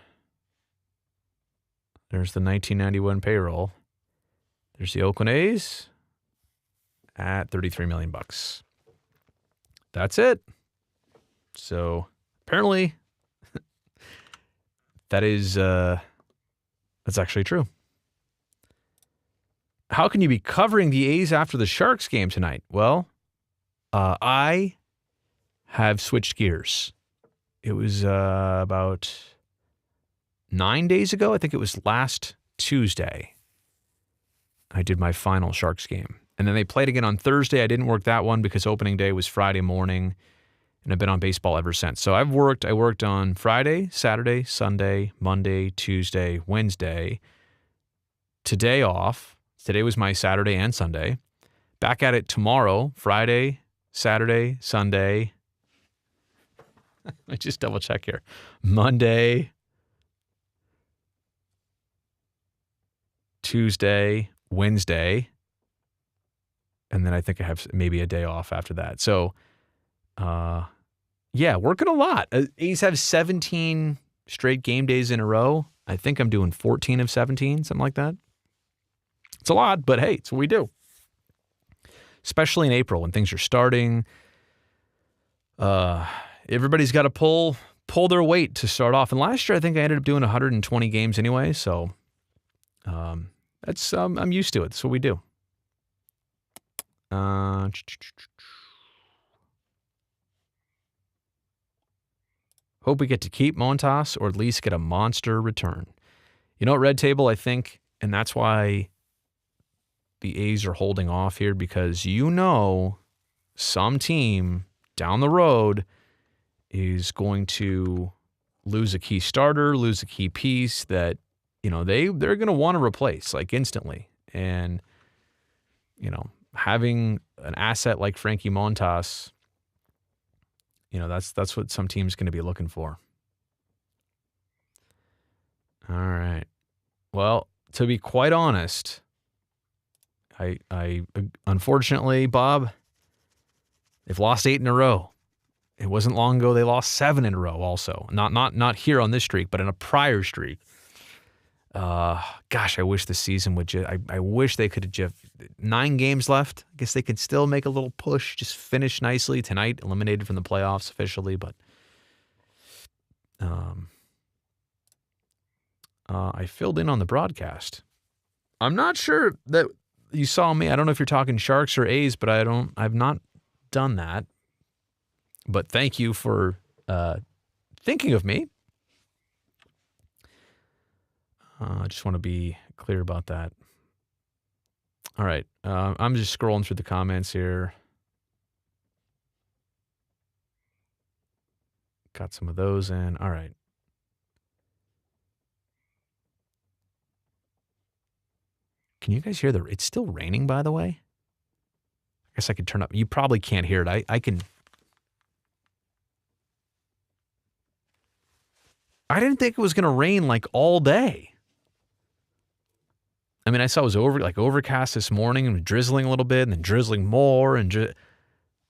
There's the 1991 payroll. There's the Oakland A's at $33 million. That's it. So apparently that's actually true. How can you be covering the A's after the Sharks game tonight? Well, I have switched gears. It was about 9 days ago. I think it was last Tuesday. I did my final Sharks game. And then they played again on Thursday. I didn't work that one because opening day was Friday morning. And I've been on baseball ever since. So I worked on Friday, Saturday, Sunday, Monday, Tuesday, Wednesday. Today off. Today was my Saturday and Sunday. Back at it tomorrow, Friday, Saturday, Sunday. Let me just double check here. Monday, Tuesday, Wednesday. And then I think I have maybe a day off after that. So, yeah, working a lot. A's have 17 straight game days in a row. I think I'm doing 14 of 17, something like that. It's a lot, but hey, it's what we do. Especially in April when things are starting. Everybody's got to pull their weight to start off. And last year, I think I ended up doing 120 games anyway. So that's I'm used to it. That's what we do. Hope we get to keep Montas or at least get a monster return. You know what, Red Table, I think, and that's why the A's are holding off here, because some team down the road is going to lose a key starter, lose a key piece that, they're going to want to replace like instantly. And, having an asset like Frankie Montas, that's what some team's going to be looking for. All right. Well, to be quite honest, I unfortunately, Bob, they've lost 8 in a row. It wasn't long ago they lost 7 in a row also. Not here on this streak, but in a prior streak. Gosh, I wish the season would I wish they could have just 9 games left. I guess they could still make a little push, just finish nicely tonight, eliminated from the playoffs officially, but I filled in on the broadcast. I'm not sure that you saw me. I don't know if you're talking Sharks or A's, but I've not done that. But thank you for thinking of me. I just want to be clear about that. All right. I'm just scrolling through the comments here. Got some of those in. All right. Can you guys hear it's still raining, by the way? I guess I could turn up. You probably can't hear it. I can. I didn't think it was going to rain like all day. I mean, I saw it was overcast this morning and drizzling a little bit and then drizzling more. And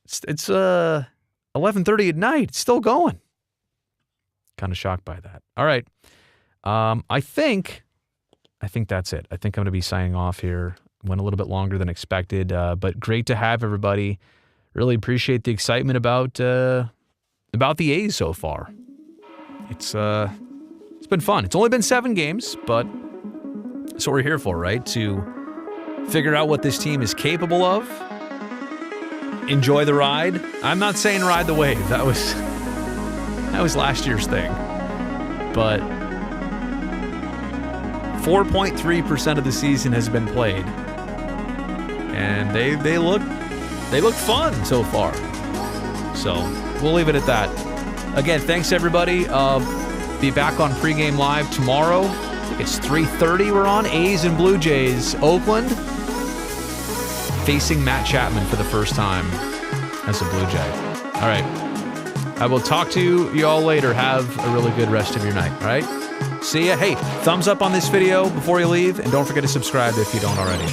it's 11:30 at night. It's still going. Kind of shocked by that. All right. I think that's it. I think I'm going to be signing off here. Went a little bit longer than expected, but great to have everybody. Really appreciate the excitement about the A's so far. It's been fun. It's only been 7 games, but that's what we're here for, right? To figure out what this team is capable of. Enjoy the ride. I'm not saying ride the wave. That was last year's thing. But 4.3% of the season has been played. And they look fun so far. So we'll leave it at that. Again, thanks everybody. Be back on pregame live tomorrow. I think it's 3:30 we're on. A's and Blue Jays, Oakland, facing Matt Chapman for the first time as a Blue Jay. All right. I will talk to you all later. Have a really good rest of your night. All right. See ya. Hey, thumbs up on this video before you leave, and don't forget to subscribe if you don't already.